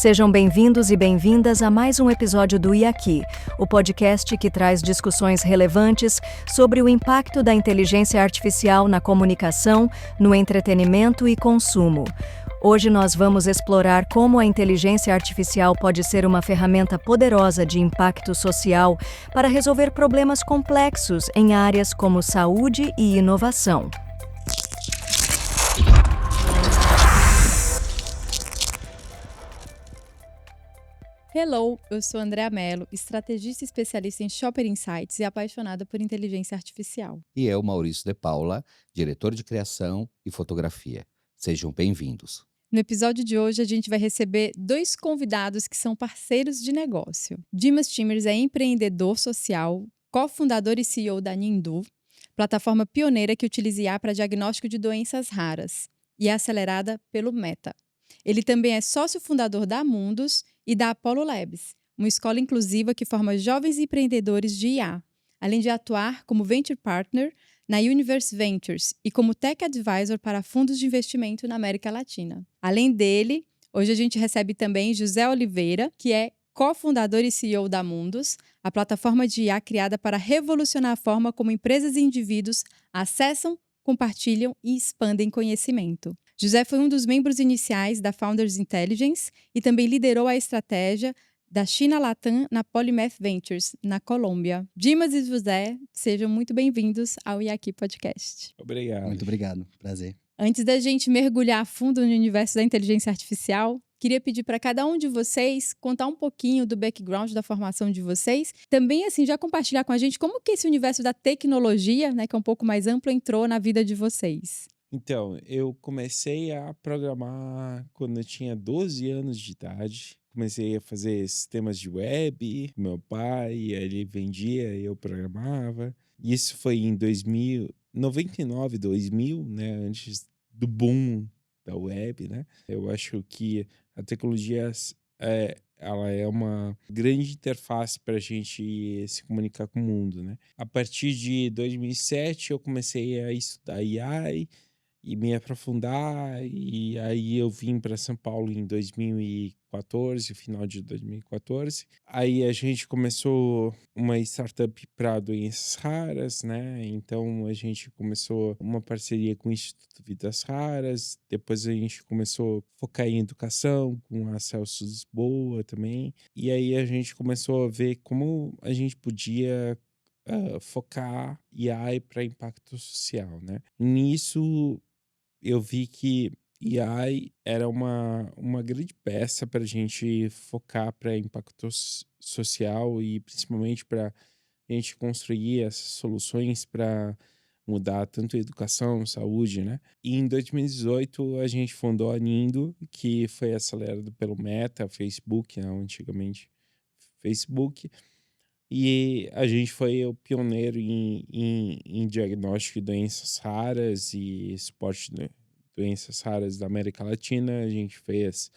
Sejam bem-vindos e bem-vindas a mais um episódio do IAQI, o podcast que traz discussões relevantes sobre o impacto da inteligência artificial na comunicação, no entretenimento e consumo. Hoje nós vamos explorar como a inteligência artificial pode ser uma ferramenta poderosa de impacto social para resolver problemas complexos em áreas como saúde e inovação. Hello, eu sou Andréa Mello, estrategista especialista em Shopper Insights e apaixonada por inteligência artificial. E eu, Maurício de Paula, diretor de criação e fotografia. Sejam bem-vindos. No episódio de hoje, a gente vai receber dois convidados que são parceiros de negócio. Dimas Timers é empreendedor social, cofundador e CEO da Nindu, plataforma pioneira que utiliza IA para diagnóstico de doenças raras e é acelerada pelo Meta. Ele também é sócio fundador da Mundus e da Apollo Labs, uma escola inclusiva que forma jovens empreendedores de IA, além de atuar como Venture Partner na Universe Ventures e como Tech Advisor para fundos de investimento na América Latina. Além dele, hoje a gente recebe também José Oliveira, que é cofundador e CEO da Mundus, a plataforma de IA criada para revolucionar a forma como empresas e indivíduos acessam, compartilham e expandem conhecimento. José foi um dos membros iniciais da Founders Intelligence e também liderou a estratégia da China Latam na Polymath Ventures, na Colômbia. Dimas e José, sejam muito bem-vindos ao IAQI Podcast. Obrigado. Muito obrigado, prazer. Antes da gente mergulhar a fundo no universo da inteligência artificial, queria pedir para cada um de vocês contar um pouquinho do background da formação de vocês. Também, assim, já compartilhar com a gente como que esse universo da tecnologia, né, que é um pouco mais amplo, entrou na vida de vocês. Então, eu comecei a programar quando eu tinha 12 anos de idade. Comecei a fazer sistemas de web com meu pai, ele vendia e eu programava. Isso foi em 99, 2000, né, antes do boom da web, né? Eu acho que a tecnologia ela é uma grande interface para a gente se comunicar com o mundo, né? A partir de 2007 eu comecei a estudar AI e me aprofundar, e aí eu vim para São Paulo em 2014, final de 2014. Aí a gente começou uma startup para doenças raras, né? Então a gente começou uma parceria com o Instituto Vidas Raras, depois a gente começou a focar em educação com a Celso Lisboa também, e aí a gente começou a ver como a gente podia focar AI para impacto social, né? Nisso eu vi que AI era uma grande peça para a gente focar para impacto social e principalmente para a gente construir essas soluções para mudar tanto a educação, saúde, né? E em 2018 a gente fundou a Nindo, que foi acelerado pelo Meta, Facebook, né? Antigamente Facebook. E a gente foi o pioneiro em diagnóstico de doenças raras e suporte de doenças raras da América Latina. A gente fez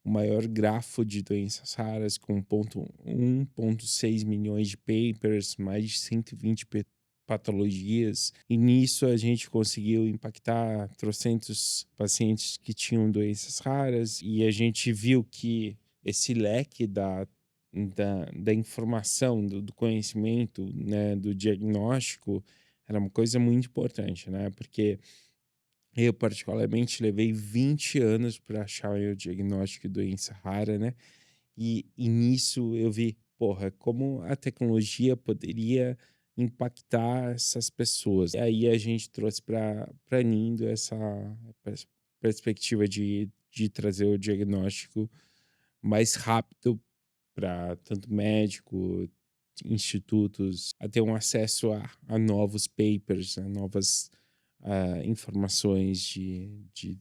o maior grafo de doenças raras com 1,6 milhões de papers, mais de 120 patologias. E nisso a gente conseguiu impactar trocentos pacientes que tinham doenças raras. E a gente viu que esse leque da informação, do conhecimento, né, do diagnóstico, era uma coisa muito importante, né? Porque eu, particularmente, levei 20 anos para achar o meu diagnóstico de doença rara, né? E nisso eu vi, porra, como a tecnologia poderia impactar essas pessoas. E aí a gente trouxe para Nindo essa perspectiva de trazer o diagnóstico mais rápido para tanto médico, institutos, a ter um acesso a novos papers, a novas informações de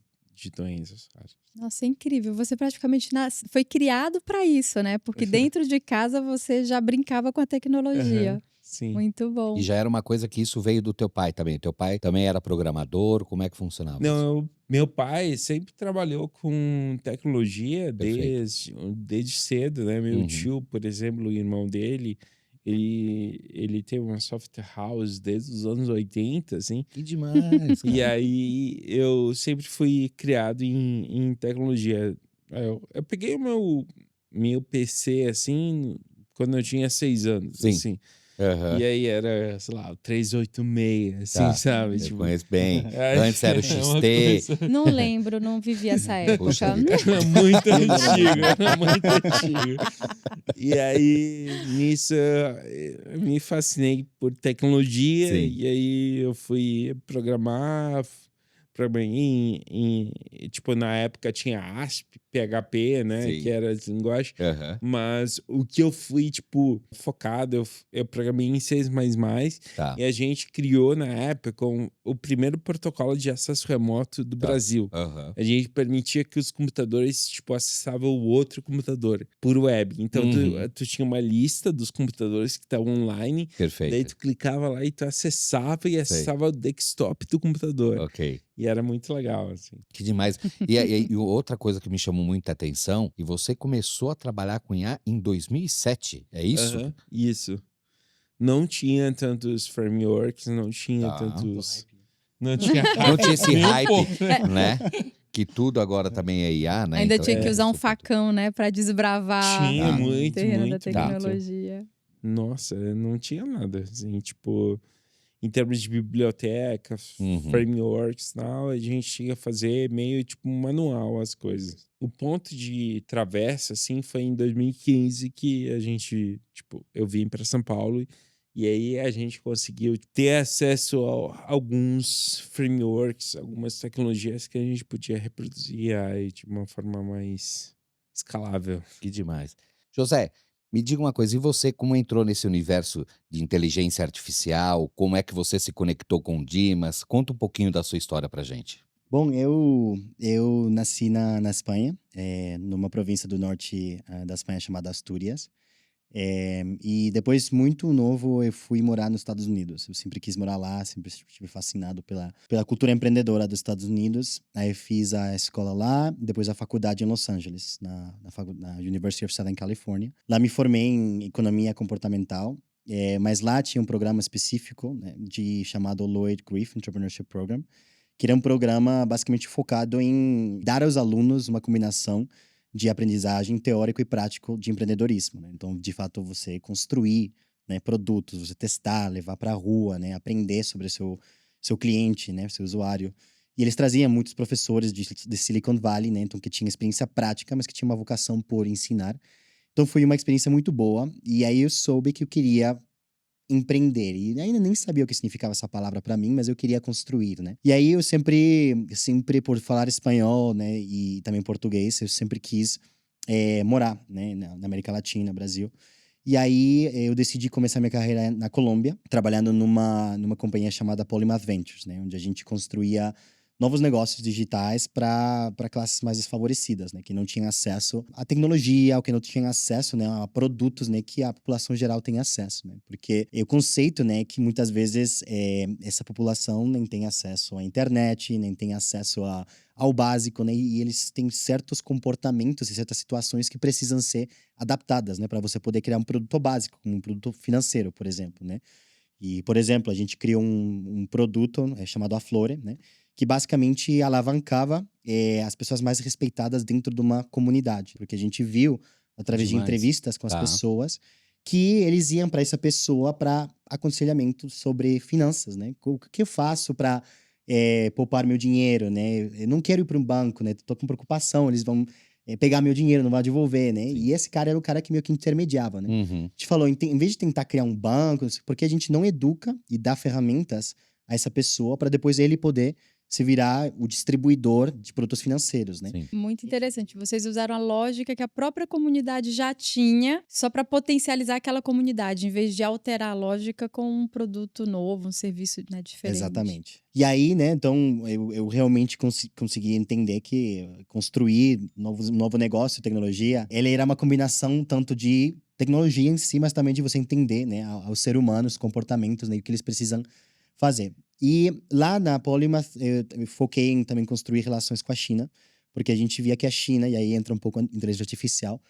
doenças. Nossa, é incrível. Você praticamente foi criado para isso, né? Porque dentro de casa você já brincava com a tecnologia. Sim. Muito bom. E já era uma coisa que isso veio do teu pai também. Teu pai também era programador? Como é que funcionava isso? Não, meu pai sempre trabalhou com tecnologia desde cedo, né? Meu tio, por exemplo, o irmão dele, ele tem uma software house desde os anos 80, assim. Que demais, E cara. aí eu sempre fui criado em tecnologia. Eu peguei o meu PC, assim, quando eu tinha 6 anos, Sim. assim. Aham. E aí era, sei lá, o 386, assim, Tá. sabe? Eu Tipo, conheço bem. aí Antes era o é uma XT. coisa- Não lembro, não vivi essa Puxa época. vida. Era muito antigo, era muito antigo. E aí, nisso, eu me fascinei por tecnologia. Sim. E aí eu fui programar. Programei tipo, na época tinha ASP, PHP, né? Sim. Que era as linguagens. Aham. Mas o que eu fui, tipo, focado, eu programei em C++. Tá. E a gente criou, na época, o primeiro protocolo de acesso remoto do Tá. Brasil. Aham. A gente permitia que os computadores, tipo, acessavam o outro computador por web. Então, Uhum. tu tinha uma lista dos computadores que estavam online. Daí Perfeito. tu clicava lá e tu acessava e acessava o desktop do computador. Ok. E era muito legal, assim. Que demais. E outra coisa que me chamou muita atenção, e você começou a trabalhar com IA em 2007, é isso? Aham, isso. Não tinha tantos frameworks, não tinha Tá. tantos... Não tinha Não tinha esse nem um hype, pouco. né? Que tudo agora também é IA, né? Ainda Então, tinha que usar um super- facão, né, pra desbravar Tinha Tá. o muito, terreno da muito, tecnologia. Nossa, não tinha nada, assim, tipo... Em termos de biblioteca, Uhum. frameworks e tal, a gente tinha que fazer meio tipo um manual as coisas. O ponto de travessa, assim, foi em 2015 que a gente, tipo, eu vim para São Paulo e aí a gente conseguiu ter acesso a alguns frameworks, algumas tecnologias que a gente podia reproduzir aí de uma forma mais escalável. Que demais. José, me diga uma coisa, e você como entrou nesse universo de inteligência artificial? Como é que você se conectou com o Dimas? Conta um pouquinho da sua história pra gente. Bom, eu nasci na Espanha, numa província do norte da Espanha chamada Astúrias. E depois, muito novo, eu fui morar nos Estados Unidos. Eu sempre quis morar lá, sempre estive fascinado pela cultura empreendedora dos Estados Unidos. Aí eu fiz a escola lá, depois a faculdade em Los Angeles, na University of Southern California. Lá me formei em economia comportamental. Mas lá tinha um programa específico, né, chamado Lloyd Griff Entrepreneurship Program, que era um programa basicamente focado em dar aos alunos uma combinação de aprendizagem teórico e prático de empreendedorismo, né? Então, de fato, você construir, né, produtos, você testar, levar para a rua, né, aprender sobre o seu cliente, né, seu usuário. E eles traziam muitos professores de Silicon Valley, né, então que tinham experiência prática, mas que tinham uma vocação por ensinar. Então, foi uma experiência muito boa. E aí eu soube que eu queria empreender. E ainda nem sabia o que significava essa palavra para mim, mas eu queria construir, né? E aí eu sempre por falar espanhol, né, e também português, eu sempre quis morar, né, na América Latina, Brasil. E aí eu decidi começar minha carreira na Colômbia, trabalhando numa companhia chamada Polymath Ventures, né, onde a gente construía novos negócios digitais para classes mais desfavorecidas, né, que não tinham acesso à tecnologia, ou que não tinham acesso, né, a produtos, né, que a população geral tem acesso, né, porque o conceito, né, que muitas vezes essa população nem tem acesso à internet, nem tem acesso ao básico, né, e eles têm certos comportamentos e certas situações que precisam ser adaptadas, né, para você poder criar um produto básico, como um produto financeiro, por exemplo, né. E, por exemplo, a gente criou um produto chamado Aflore, né, que basicamente alavancava as pessoas mais respeitadas dentro de uma comunidade. Porque a gente viu, através de Demais. entrevistas com as Tá. pessoas, que eles iam para essa pessoa para aconselhamento sobre finanças, né? O que eu faço para poupar meu dinheiro, né? Eu não quero ir para um banco, né? Tô com preocupação, eles vão pegar meu dinheiro, não vão devolver, né? Sim. E esse cara era o cara que meio que intermediava, né? Uhum. A gente falou, em vez de tentar criar um banco, porque a gente não educa e dá ferramentas a essa pessoa para depois ele poder se virar o distribuidor de produtos financeiros, né? Sim. Muito interessante. Vocês usaram a lógica que a própria comunidade já tinha, só para potencializar aquela comunidade, em vez de alterar a lógica com um produto novo, um serviço, né, diferente. Exatamente. E aí, né, então, eu realmente consegui entender que construir um novo negócio, tecnologia, ele era uma combinação tanto de tecnologia em si, mas também de você entender, né, ao ser humano, os comportamentos, né, e o que eles precisam fazer. E lá na Polymath, eu foquei em também construir relações com a China, porque a gente via que a China, e aí entra um pouco a inteligência artificial,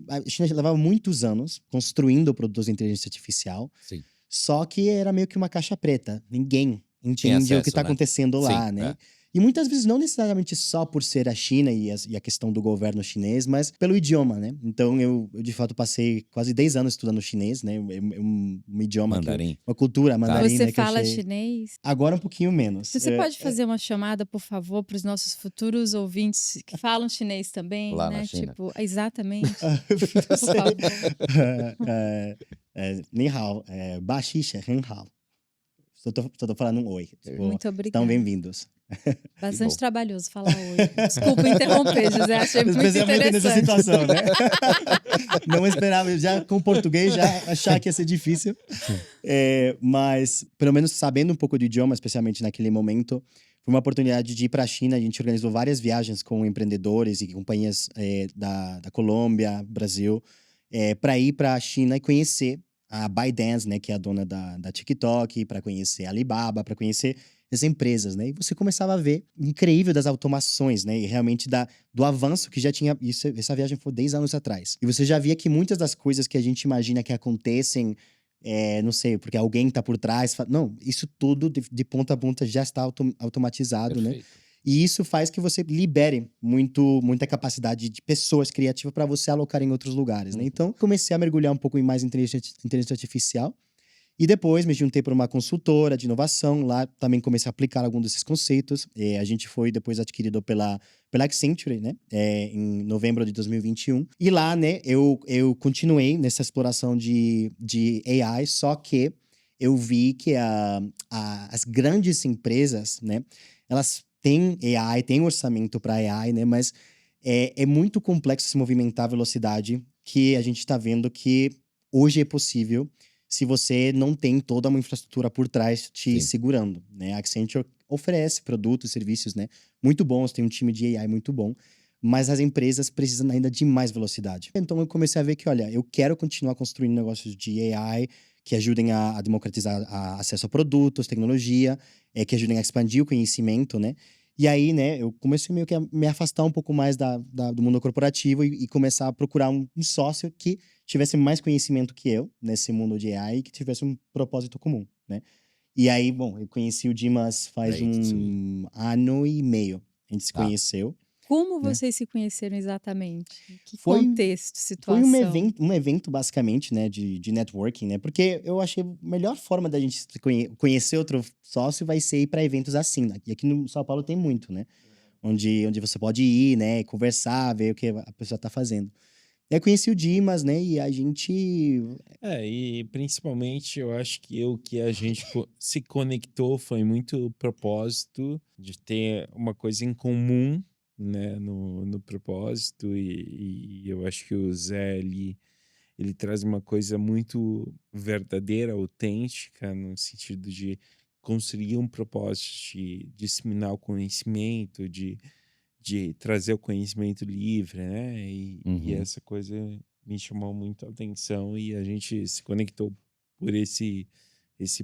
a China já levava muitos anos construindo produtos de inteligência artificial, Sim. só que era meio que uma caixa preta. Ninguém Tem entende o que acesso, está né? acontecendo lá, Sim, né? é. E muitas vezes não necessariamente só por ser a China e a questão do governo chinês, mas pelo idioma, né? Então eu de fato passei quase 10 anos estudando chinês, né? É um idioma Mandarim. uma cultura mandarim, Você né, que eu fala achei... chinês? Agora um pouquinho menos. Você pode fazer uma chamada, por favor, para os nossos futuros ouvintes que falam chinês também, Lá na né? China. Tipo, exatamente. Não sei. favor. Ni hao, baxixa, hen hao. Só tô falando um oi. Tipo, Muito estão obrigada. bem-vindos. Bastante bom. trabalhoso falar oi. Desculpa interromper, José, achei muito Especialmente nessa interessante. situação, né? Não esperava, já com português, já achar que ia ser difícil. Mas, pelo menos sabendo um pouco de idioma, especialmente naquele momento, foi uma oportunidade de ir para a China. A gente organizou várias viagens com empreendedores e companhias da Colômbia, Brasil, para ir para a China e conhecer a ByteDance, né, que é a dona da TikTok, para conhecer a Alibaba, para conhecer as empresas, né? E você começava a ver incrível das automações, né? E realmente do avanço que já tinha. Essa viagem foi 10 anos atrás. E você já via que muitas das coisas que a gente imagina que acontecem, não sei, porque alguém tá por trás. Não, isso tudo de ponta a ponta já está automatizado, né? Perfeito. E isso faz que você libere muita capacidade de pessoas criativas para você alocar em outros lugares, né? Então, comecei a mergulhar um pouco em mais inteligência artificial. E depois me juntei para uma consultora de inovação. Lá também comecei a aplicar alguns desses conceitos. A gente foi depois adquirido pela Accenture, né? Em novembro de 2021. E lá, né, eu continuei nessa exploração de AI, só que eu vi que as grandes empresas, né, elas têm AI, têm orçamento para AI, né, mas é muito complexo se movimentar à velocidade que a gente está vendo que hoje é possível se você não tem toda uma infraestrutura por trás te Sim. segurando, né? A Accenture oferece produtos e serviços, né, muito bons, tem um time de AI muito bom, mas as empresas precisam ainda de mais velocidade. Então eu comecei a ver que, olha, eu quero continuar construindo negócios de AI que ajudem a democratizar acesso a produtos, tecnologia, que ajudem a expandir o conhecimento, né? E aí, né, eu comecei meio que a me afastar um pouco mais do mundo corporativo e começar a procurar um sócio que tivesse mais conhecimento que eu nesse mundo de AI e que tivesse um propósito comum, né? E aí, bom, eu conheci o Dimas faz Great, sweet. 1 ano e meio. A gente se Tá. conheceu. Como Né? vocês se conheceram exatamente? Que Foi- contexto, Foi situação? um evento basicamente, né, de networking, né? Porque eu achei a melhor forma da gente se conhecer outro sócio vai ser ir para eventos assim, né? E aqui no São Paulo tem muito, né? Onde você pode ir, né, conversar, ver o que a pessoa tá fazendo. E aí conheci o Dimas, né, e a gente... E principalmente eu acho que o que a gente se conectou foi muito o propósito de ter uma coisa em comum, né, no propósito, e eu acho que o Zé, ele traz uma coisa muito verdadeira, autêntica, no sentido de construir um propósito, de disseminar o conhecimento, de trazer o conhecimento livre, né? E Uhum. essa coisa me chamou muito a atenção e a gente se conectou por esse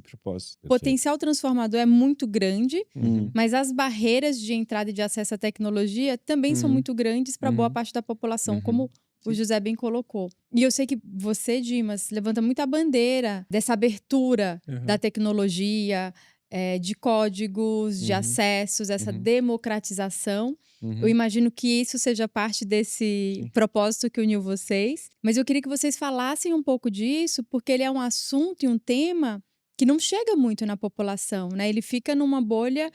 propósito. O potencial transformador é muito grande, Uhum. mas as barreiras de entrada e de acesso à tecnologia também são Uhum. muito grandes para boa Uhum. parte da população, Uhum. como o José bem colocou. E eu sei que você, Dimas, levanta muito a bandeira dessa abertura Uhum. da tecnologia, de códigos, de Uhum. acessos, essa Uhum. democratização. Uhum. Eu imagino que isso seja parte desse Sim. propósito que uniu vocês. Mas eu queria que vocês falassem um pouco disso, porque ele é um assunto e um tema que não chega muito na população, né? Ele fica numa bolha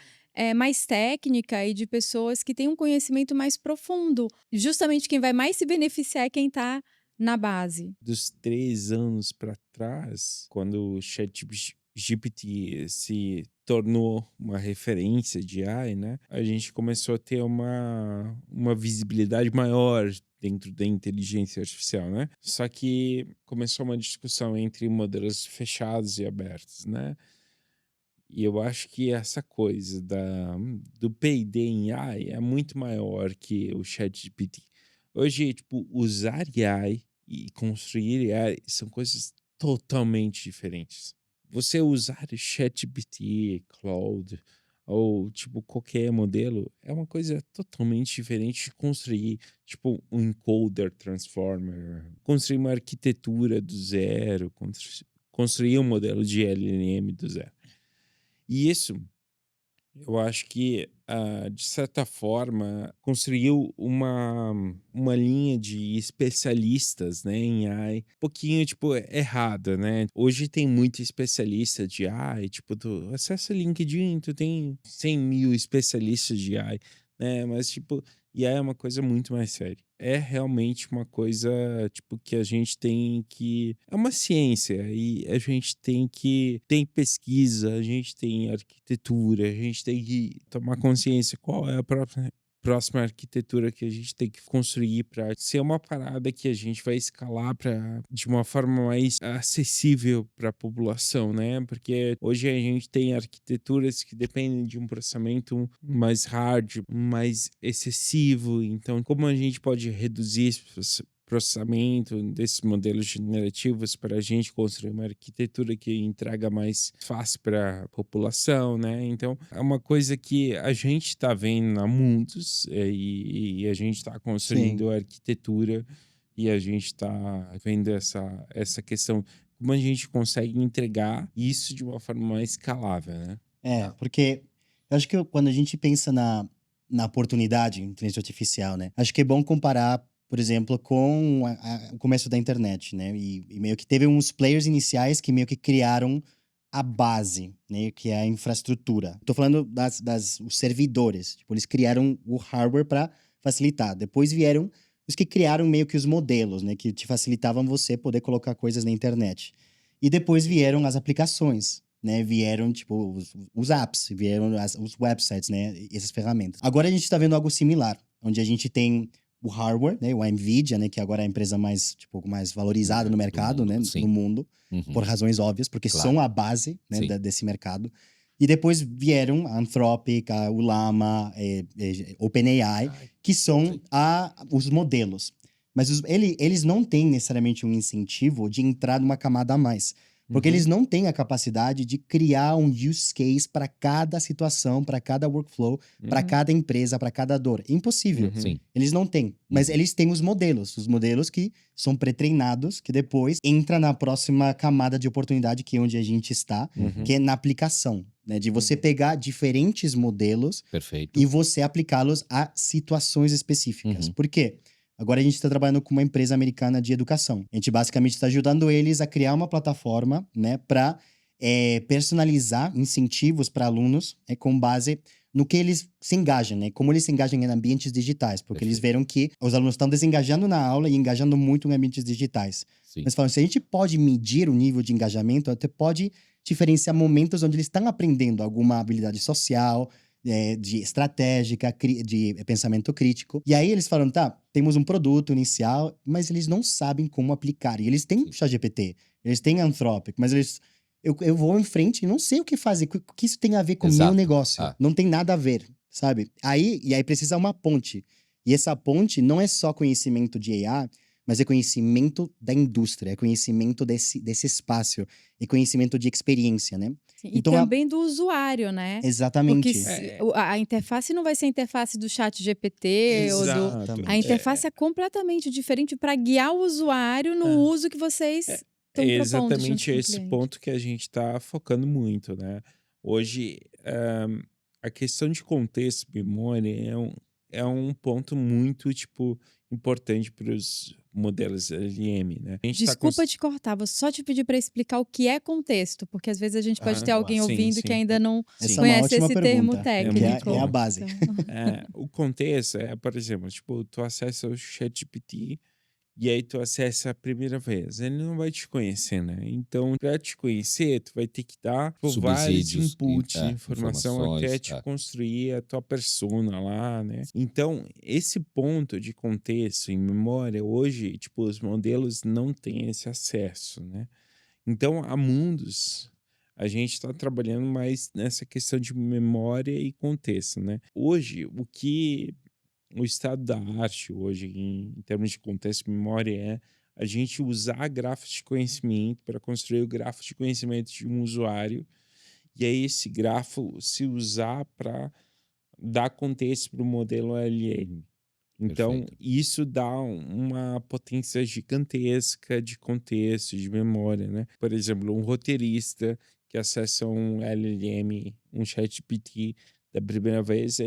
mais técnica e de pessoas que têm um conhecimento mais profundo. Justamente quem vai mais se beneficiar é quem está na base. Dos 3 anos para trás, quando o ChatGPT se tornou uma referência de AI, né? A gente começou a ter uma visibilidade maior dentro da inteligência artificial, né? Só que começou uma discussão entre modelos fechados e abertos, né? E eu acho que essa coisa do P&D em AI é muito maior que o ChatGPT. Hoje, tipo, usar AI e construir AI são coisas totalmente diferentes. Você usar ChatGPT, Claude ou tipo qualquer modelo é uma coisa totalmente diferente de construir tipo um encoder transformer, construir uma arquitetura do zero, construir um modelo de LLM do zero. E isso Eu acho que, de certa forma, construiu uma linha de especialistas, né, em AI, um pouquinho, tipo, errada, né. Hoje tem muito especialista de AI, tipo, tu acessa o LinkedIn, tu tem 100.000 especialistas de AI, né, mas, tipo, e aí é uma coisa muito mais séria. É realmente uma coisa, tipo, que a gente tem que é uma ciência e a gente tem pesquisa, a gente tem arquitetura, a gente tem que tomar consciência qual é a próxima arquitetura que a gente tem que construir para ser uma parada que a gente vai escalar para de uma forma mais acessível para a população, né? Porque hoje a gente tem arquiteturas que dependem de um processamento mais hard, mais excessivo. Então, como a gente pode reduzir esse processamento desses modelos generativos para a gente construir uma arquitetura que entrega mais fácil para a população, né? Então, é uma coisa que a gente está vendo há muitos e a gente está Sim. construindo a arquitetura e a gente está vendo essa questão, como a gente consegue entregar isso de uma forma mais escalável, né? Porque eu acho que quando a gente pensa na oportunidade em inteligência artificial, né? Acho que é bom comparar, por exemplo, com o começo da internet, né? E meio que teve uns players iniciais que meio que criaram a base, né? Que é a infraestrutura. Tô falando os servidores. Tipo, eles criaram o hardware para facilitar. Depois vieram os que criaram meio que os modelos, né? Que te facilitavam você poder colocar coisas na internet. E depois vieram as aplicações, né? Vieram, tipo, os apps, vieram os websites, né? Essas ferramentas. Agora a gente tá vendo algo similar, onde a gente tem o hardware, né? O NVIDIA, né? Que agora é a empresa mais, tipo, mais valorizada no Do mercado, mundo, né? No sim. mundo, por Uhum. razões óbvias, porque Claro. são a base, né? Sim. Desse mercado. E depois vieram a Anthropic, o Llama, OpenAI, que são os modelos. Mas eles não têm necessariamente um incentivo de entrar numa camada a mais. Porque Uhum. eles não têm a capacidade de criar um use case para cada situação, para cada workflow, para Uhum. cada empresa, para cada dor. É impossível. Uhum. Sim. Eles não têm. Mas Uhum. eles têm os modelos que são pré-treinados, que depois entra na próxima camada de oportunidade, que é onde a gente está, Uhum. que é na aplicação, né? De você Uhum. pegar diferentes modelos Perfeito. e você aplicá-los a situações específicas. Uhum. Por quê? Agora a gente está trabalhando com uma empresa americana de educação. A gente basicamente está ajudando eles a criar uma plataforma, né, para personalizar incentivos para alunos com base no que eles se engajam, né? Como eles se engajam em ambientes digitais, porque eles Perfeito. viram que os alunos estão desengajando na aula e engajando muito em ambientes digitais. Sim. Mas falam, se a gente pode medir o nível de engajamento, até pode diferenciar momentos onde eles estão aprendendo alguma habilidade social, de estratégica, de pensamento crítico. E aí eles falam, tá, temos um produto inicial, mas eles não sabem como aplicar. E eles têm Sim. ChatGPT, eles têm Anthropic, mas eu vou em frente e não sei o que fazer, o que isso tem a ver com o meu Exato. negócio. Não tem nada a ver, sabe? E aí precisa uma ponte. E essa ponte não é só conhecimento de AI, mas é conhecimento da indústria, é conhecimento desse espaço, é conhecimento de experiência, né? Sim, e Então, também do usuário, né? Porque exatamente. a interface não vai ser a interface do chat GPT ou do... A Exatamente. interface é completamente diferente para guiar o usuário no uso que vocês É estão propondo junto exatamente com o esse cliente. ponto que a gente está focando muito, né? Hoje, a questão de contexto e memória é um ponto muito, tipo, importante para os modelos LM, né? A gente tá Desculpa te cortar, vou só te pedir para explicar o que é contexto, porque às vezes a gente pode ter alguém sim, ouvindo que sim. ainda não Essa é Sim. uma conhece ótima esse termo pergunta, técnico. porque é a bom. base. Então, O contexto é, por exemplo, tipo, tu acessa o ChatGPT e aí tu acessa a primeira vez. Ele não vai te conhecer, né? Então, pra te conhecer, tu vai ter que dar vários Subsídios, inputs de informação até informações. te construir a tua persona lá, né? Então, esse ponto de contexto em memória, hoje, tipo, os modelos não têm esse acesso, né? Então, há mundos, a gente está trabalhando mais nessa questão de memória e contexto, né? Hoje, o estado da arte hoje, em termos de contexto e memória, é a gente usar grafos de conhecimento para construir o grafo de conhecimento de um usuário, e aí esse grafo se usar para dar contexto para o modelo LM. Então, Perfeito. isso dá uma potência gigantesca de contexto, de memória, né? Por exemplo, um roteirista que acessa um LLM, um ChatGPT, da primeira vez,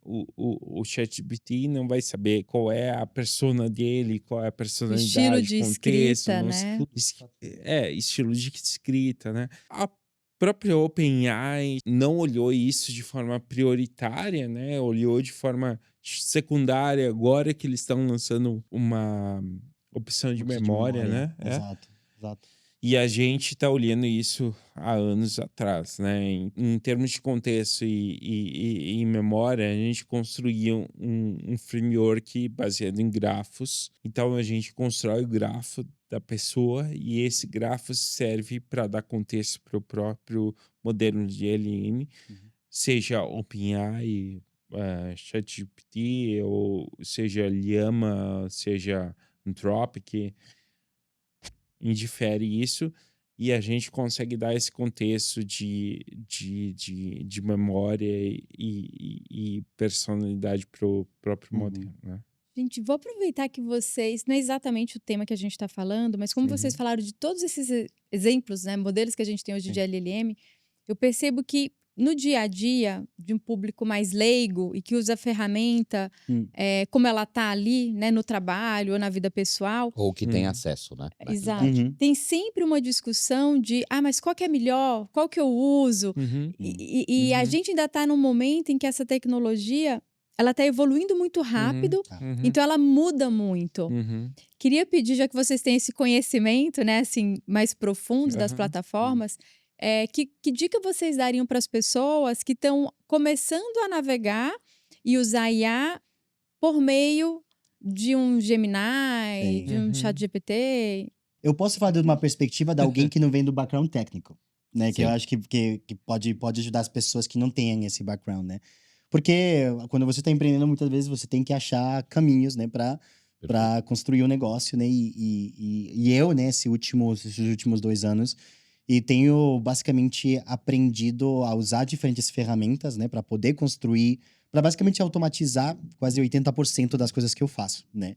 o ChatGPT não vai saber qual é a persona dele, qual é a O estilo personalidade, de contexto, escrita, não, né? estilo de escrita, né? A própria OpenAI não olhou isso de forma prioritária, né? Olhou de forma secundária, agora que eles estão lançando uma opção de Fluxo de memória, memória. né? Exato, exato. E a gente está olhando isso há anos atrás, né? Em termos de contexto e em memória, a gente construiu um framework baseado em grafos. Então, a gente constrói o grafo da pessoa e esse grafo serve para dar contexto para o próprio modelo de LM, seja OpenAI, ChatGPT, ou seja Llama, seja Anthropic, indifere isso, e a gente consegue dar esse contexto de memória e personalidade para o próprio modelo, né? Gente, vou aproveitar que vocês, não é exatamente o tema que a gente está falando, mas como vocês falaram de todos esses exemplos, né, modelos que a gente tem hoje de LLM, eu percebo que no dia a dia de um público mais leigo e que usa a ferramenta, como ela está ali, né, no trabalho ou na vida pessoal, Ou que tem acesso, né? Na exato, realidade. tem sempre uma discussão de, mas qual que é melhor? Qual que eu uso? E a gente ainda está num momento em que essa tecnologia ela está evoluindo muito rápido, então ela muda muito. Queria pedir, já que vocês têm esse conhecimento, né, assim, mais profundo das plataformas, que dica vocês dariam para as pessoas que estão começando a navegar e usar IA por meio de um Gemini, de um ChatGPT? Eu posso falar de uma perspectiva de alguém que não vem do background técnico, né? Que eu Sim. acho que pode ajudar as pessoas que não têm esse background, né? Porque quando você está empreendendo, muitas vezes você tem que achar caminhos, né? Para construir um negócio, né? E eu, né? Esses últimos 2 anos, e tenho basicamente aprendido a usar diferentes ferramentas, né? Para poder construir, para basicamente automatizar quase 80% das coisas que eu faço, né?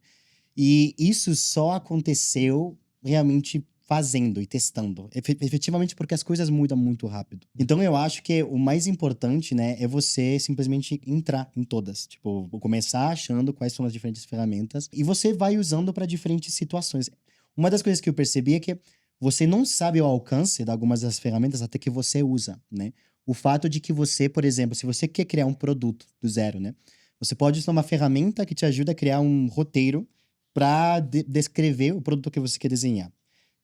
E isso só aconteceu realmente fazendo e testando. Efetivamente porque as coisas mudam muito rápido. Então eu acho que o mais importante, né, é você simplesmente entrar em todas. Tipo, começar achando quais são as diferentes ferramentas e você vai usando para diferentes situações. Uma das coisas que eu percebi é que você não sabe o alcance de algumas das ferramentas até que você usa, né? O fato de que você, por exemplo, se você quer criar um produto do zero, né? Você pode usar uma ferramenta que te ajuda a criar um roteiro para descrever o produto que você quer desenhar.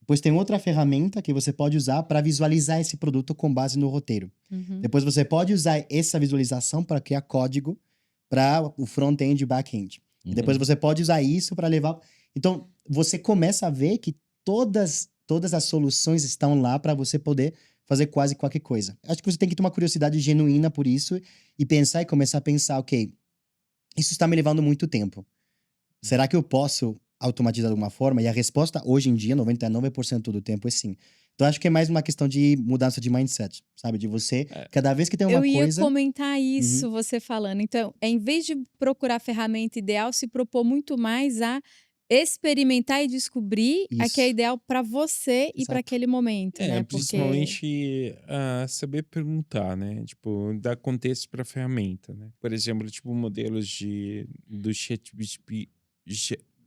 Depois tem outra ferramenta que você pode usar para visualizar esse produto com base no roteiro. Depois você pode usar essa visualização para criar código para o front-end e back-end. E depois você pode usar isso para levar... Então, você começa a ver que todas as soluções estão lá para você poder fazer quase qualquer coisa. Acho que você tem que ter uma curiosidade genuína por isso e pensar e começar a pensar, ok, isso está me levando muito tempo. Será que eu posso automatizar de alguma forma? E a resposta, hoje em dia, 99% do tempo é sim. Então, acho que é mais uma questão de mudança de mindset, sabe? De você, cada vez que tem uma Eu ia coisa... comentar isso, você falando. Então, em vez de procurar a ferramenta ideal, se propor muito mais a experimentar e descobrir a que é Isso. ideal para você e para Exato. aquele momento, né? Porque Principalmente saber perguntar, né? Tipo, dar contexto para a ferramenta, né? Por exemplo, tipo, modelos do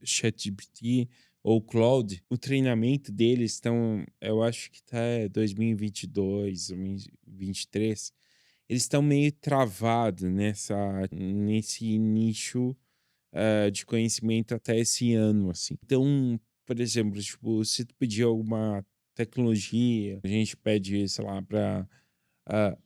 ChatGPT ou Claude, o treinamento deles estão, eu acho que tá 2022, 2023, eles estão meio travados nesse nicho de conhecimento até esse ano, assim. Então, por exemplo, tipo, se tu pedir alguma tecnologia, a gente pede, sei lá, para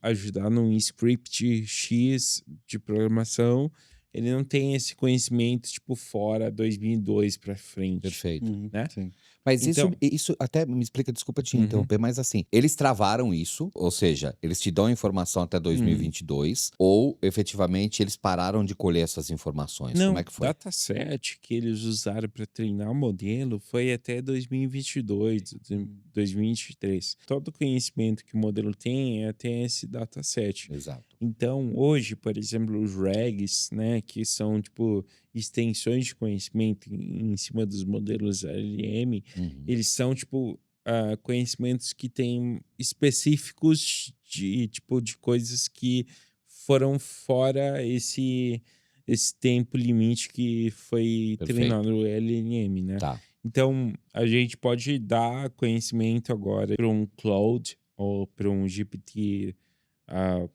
ajudar num script X de programação, ele não tem esse conhecimento, tipo, fora 2002 para frente, Perfeito. né? Sim. Mas Então, isso até me explica, desculpa te interromper, mas assim, eles travaram isso, ou seja, eles te dão a informação até 2022, ou efetivamente eles pararam de colher essas informações? Como não, é que foi? dataset que eles usaram para treinar o modelo foi até 2022, 2023. Todo o conhecimento que o modelo tem é até esse dataset. Exato. Então, hoje, por exemplo, os RAGs, né, que são tipo extensões de conhecimento em cima dos modelos LM, eles são tipo conhecimentos que têm específicos de tipo de coisas que foram fora esse tempo limite que foi Perfeito. treinado no LLM, né? Tá. Então, a gente pode dar conhecimento agora para um Claude ou para um GPT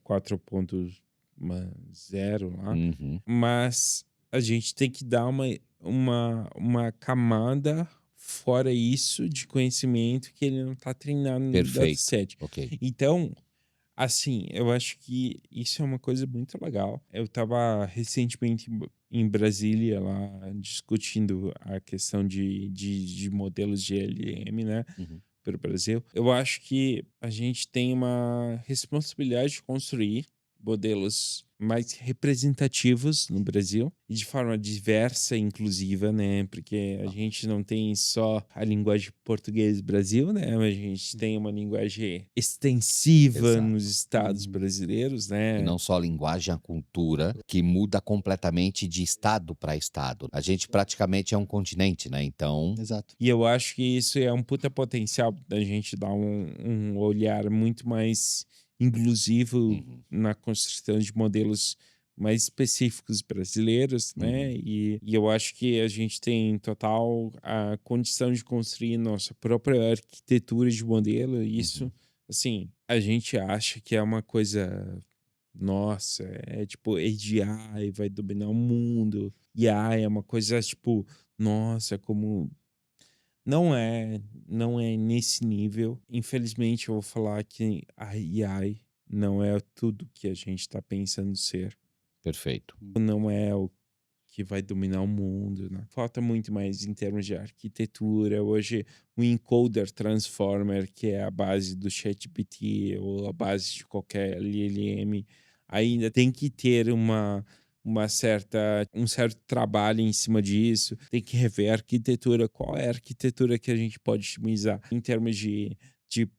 4.0 lá, Uhum. mas a gente tem que dar uma camada fora isso de conhecimento que ele não está treinado no Perfeito. dataset. Ok. Então, assim, eu acho que isso é uma coisa muito legal. Eu estava recentemente em Brasília lá discutindo a questão de modelos de LM, né, Uhum. para o Brasil. Eu acho que a gente tem uma responsabilidade de construir modelos mais representativos no Brasil e de forma diversa e inclusiva, né? Porque a gente não tem só a linguagem português Brasil, né? Mas a gente tem uma linguagem extensiva Exato. nos estados Uhum. brasileiros, E né? não só a linguagem, a cultura, que muda completamente de estado para estado. A gente praticamente é um continente, né? Então, Exato. E eu acho que isso é um puta potencial da gente dar um olhar muito mais inclusivo uhum, na construção de modelos mais específicos brasileiros, né? uhum, E eu acho que a gente tem total a condição de construir nossa própria arquitetura de modelo. E isso, uhum. assim, a gente acha que é uma coisa, nossa, é tipo AGI vai dominar o mundo. E AI é uma coisa tipo, nossa, como não é nesse nível. Infelizmente, eu vou falar que a AI não é tudo que a gente está pensando ser. Perfeito. Não é o que vai dominar o mundo, né? Falta muito mais em termos de arquitetura. Hoje, o encoder transformer, que é a base do ChatGPT ou a base de qualquer LLM, ainda tem que ter um certo trabalho em cima disso. Tem que rever a arquitetura. Qual é a arquitetura que a gente pode otimizar em termos de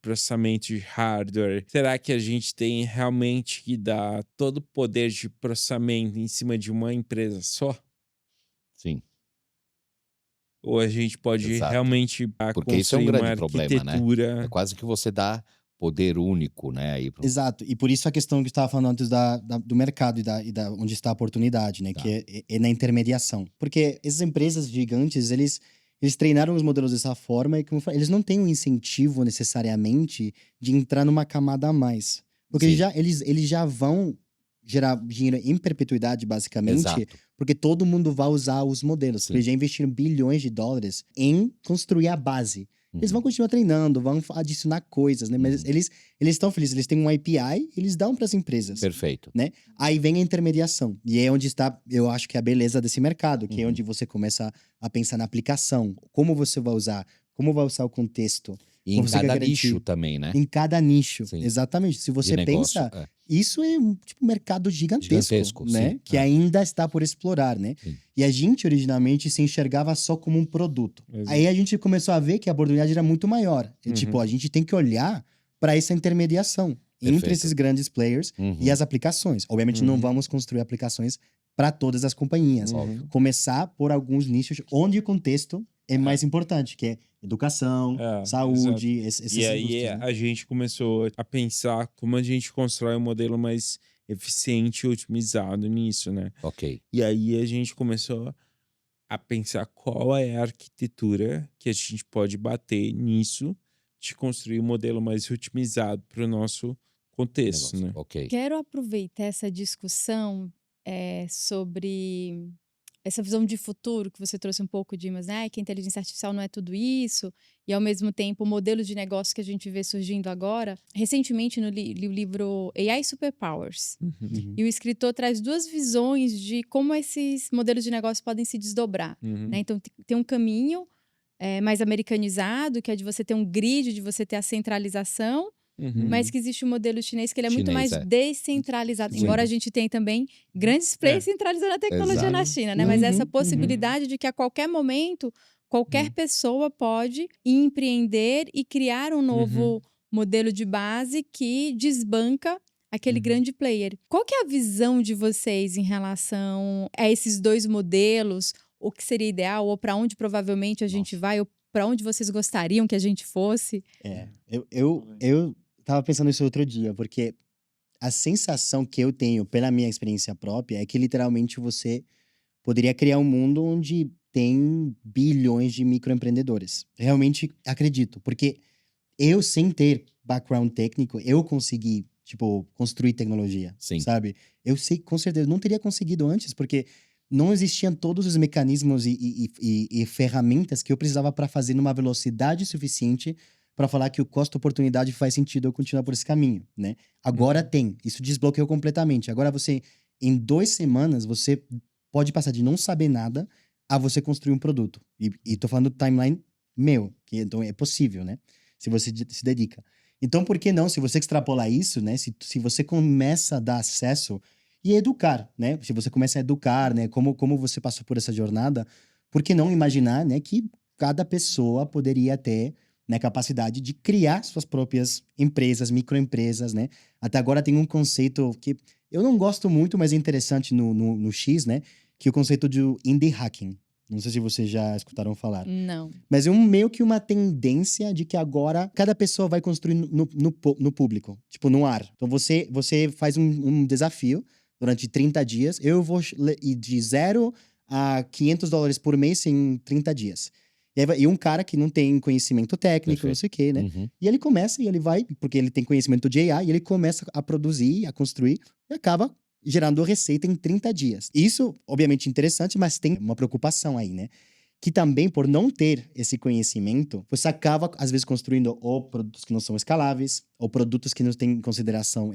processamento de hardware? Será que a gente tem realmente que dar todo o poder de processamento em cima de uma empresa só? Sim, Ou a gente pode exato. realmente Porque isso é um construir uma grande problema, né? É arquitetura? quase que você dá poder único, né? Aí pro... Exato. E por isso a questão que você estava falando antes do mercado e da onde está a oportunidade, né? Tá. Que é na intermediação. Porque essas empresas gigantes, eles treinaram os modelos dessa forma e, como eu falei, eles não têm um incentivo necessariamente de entrar numa camada a mais. Porque Sim, eles já vão gerar dinheiro em perpetuidade, basicamente, exato. porque todo mundo vai usar os modelos. Porque Sim. eles já investiram bilhões de dólares em construir a base. Eles vão Uhum, continuar treinando, vão adicionar coisas, né? Mas uhum. eles estão felizes, eles têm um API, eles dão para as empresas, Perfeito. né? Aí vem a intermediação. E é onde está, eu acho que é a beleza desse mercado, que é Uhum. onde você começa a pensar na aplicação, como você vai usar, como vai usar o contexto, E em como você quer cada garantir. nicho também, né? Em cada nicho, Sim. exatamente. Se De você negócio. pensa, isso é um tipo mercado gigantesco, Gigantesco, né? sim. Que É. ainda está por explorar, né? Sim. E a gente originalmente se enxergava só como um produto. Exato. Aí a gente começou a ver que a oportunidade era muito maior. E, Uhum. tipo, a gente tem que olhar para essa intermediação entre Perfeito. esses grandes players Uhum. e as aplicações. Obviamente não Uhum. vamos construir aplicações para todas as companhias. Uhum. Começar por alguns nichos onde o contexto é mais importante, que é educação, É, saúde, essas E aí indústrias, né? a gente começou a pensar como a gente constrói um modelo mais eficiente e otimizado nisso, né? Ok. E aí a gente começou a pensar qual é a arquitetura que a gente pode bater nisso de construir um modelo mais otimizado para o nosso contexto, Negócio. né? Ok. Quero aproveitar essa discussão sobre essa visão de futuro que você trouxe um pouco, Dimas, né? Que a inteligência artificial não é tudo isso, e ao mesmo tempo o modelo de negócio que a gente vê surgindo agora. Recentemente, li o livro AI Superpowers. Uhum. E o escritor traz duas visões de como esses modelos de negócio podem se desdobrar. Uhum. Né? Então, tem um caminho mais americanizado, que é de você ter um grid, de você ter a centralização, Uhum. mas que existe o modelo chinês que ele é muito Chinês, mais é. descentralizado. Sim. Embora a gente tenha também grandes players centralizando a tecnologia Exato. na China, né? Mas essa Uhum, possibilidade de que a qualquer momento, qualquer pessoa pode empreender e criar um novo modelo de base que desbanca aquele grande player. Qual que é a visão de vocês em relação a esses dois modelos? O que seria ideal? Ou para onde provavelmente a gente vai? Ou para onde vocês gostariam que a gente fosse? É, eu tava pensando isso outro dia, porque a sensação que eu tenho, pela minha experiência própria, é que literalmente você poderia criar um mundo onde tem bilhões de microempreendedores. Realmente acredito, porque eu, sem ter background técnico, eu consegui, tipo, construir tecnologia, Sim. sabe? Eu sei, com certeza, não teria conseguido antes, porque não existiam todos os mecanismos e ferramentas que eu precisava para fazer numa velocidade suficiente para falar que o custo-oportunidade faz sentido eu continuar por esse caminho, né? Agora tem, isso desbloqueou completamente. Agora você, em 2 semanas, você pode passar de não saber nada a você construir um produto. E tô falando do timeline meu, que então é possível, né? Se você se dedica. Então, por que não? Se você extrapolar isso, né? Se você começa a dar acesso e educar, né? Se você começa a educar, né? Como você passou por essa jornada, por que não imaginar, né? Que cada pessoa poderia ter, né, capacidade de criar suas próprias empresas, microempresas, né? Até agora tem um conceito que eu não gosto muito, mas é interessante no X, né? Que é o conceito de indie hacking. Não sei se vocês já escutaram falar. Não. Mas é meio que uma tendência de que agora cada pessoa vai construir no público, tipo, no ar. Então você faz um desafio durante 30 dias. Eu vou ir de 0 a $500 por mês em 30 dias. E um cara que não tem conhecimento técnico, não sei o quê, né? Uhum. E ele começa e ele vai, porque ele tem conhecimento de AI, e ele começa a produzir, a construir, e acaba gerando receita em 30 dias. Isso, obviamente, interessante, mas tem uma preocupação aí, né? Que também, por não ter esse conhecimento, você acaba, às vezes, construindo ou produtos que não são escaláveis, ou produtos que não têm em consideração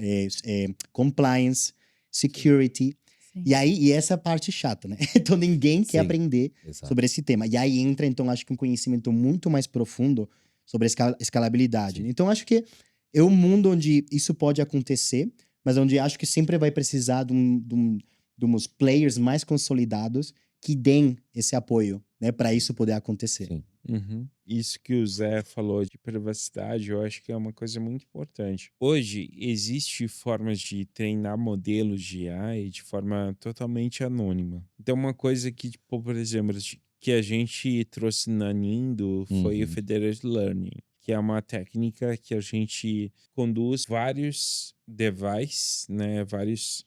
compliance, security. Sim. E essa é a parte chata, né? Então, ninguém quer Sim, aprender exato. sobre esse tema. E aí entra, então, acho que um conhecimento muito mais profundo sobre a escalabilidade. Sim. Então, acho que é um mundo onde isso pode acontecer, mas onde acho que sempre vai precisar de uns players mais consolidados que deem esse apoio, né, para isso poder acontecer. Sim. Uhum. Isso que o Zé falou de privacidade, eu acho que é uma coisa muito importante. Hoje, existe formas de treinar modelos de AI de forma totalmente anônima. Então, uma coisa que, tipo, por exemplo, que a gente trouxe na Nindo foi o Uhum. Federated Learning, que é uma técnica que a gente conduz vários devices, né, vários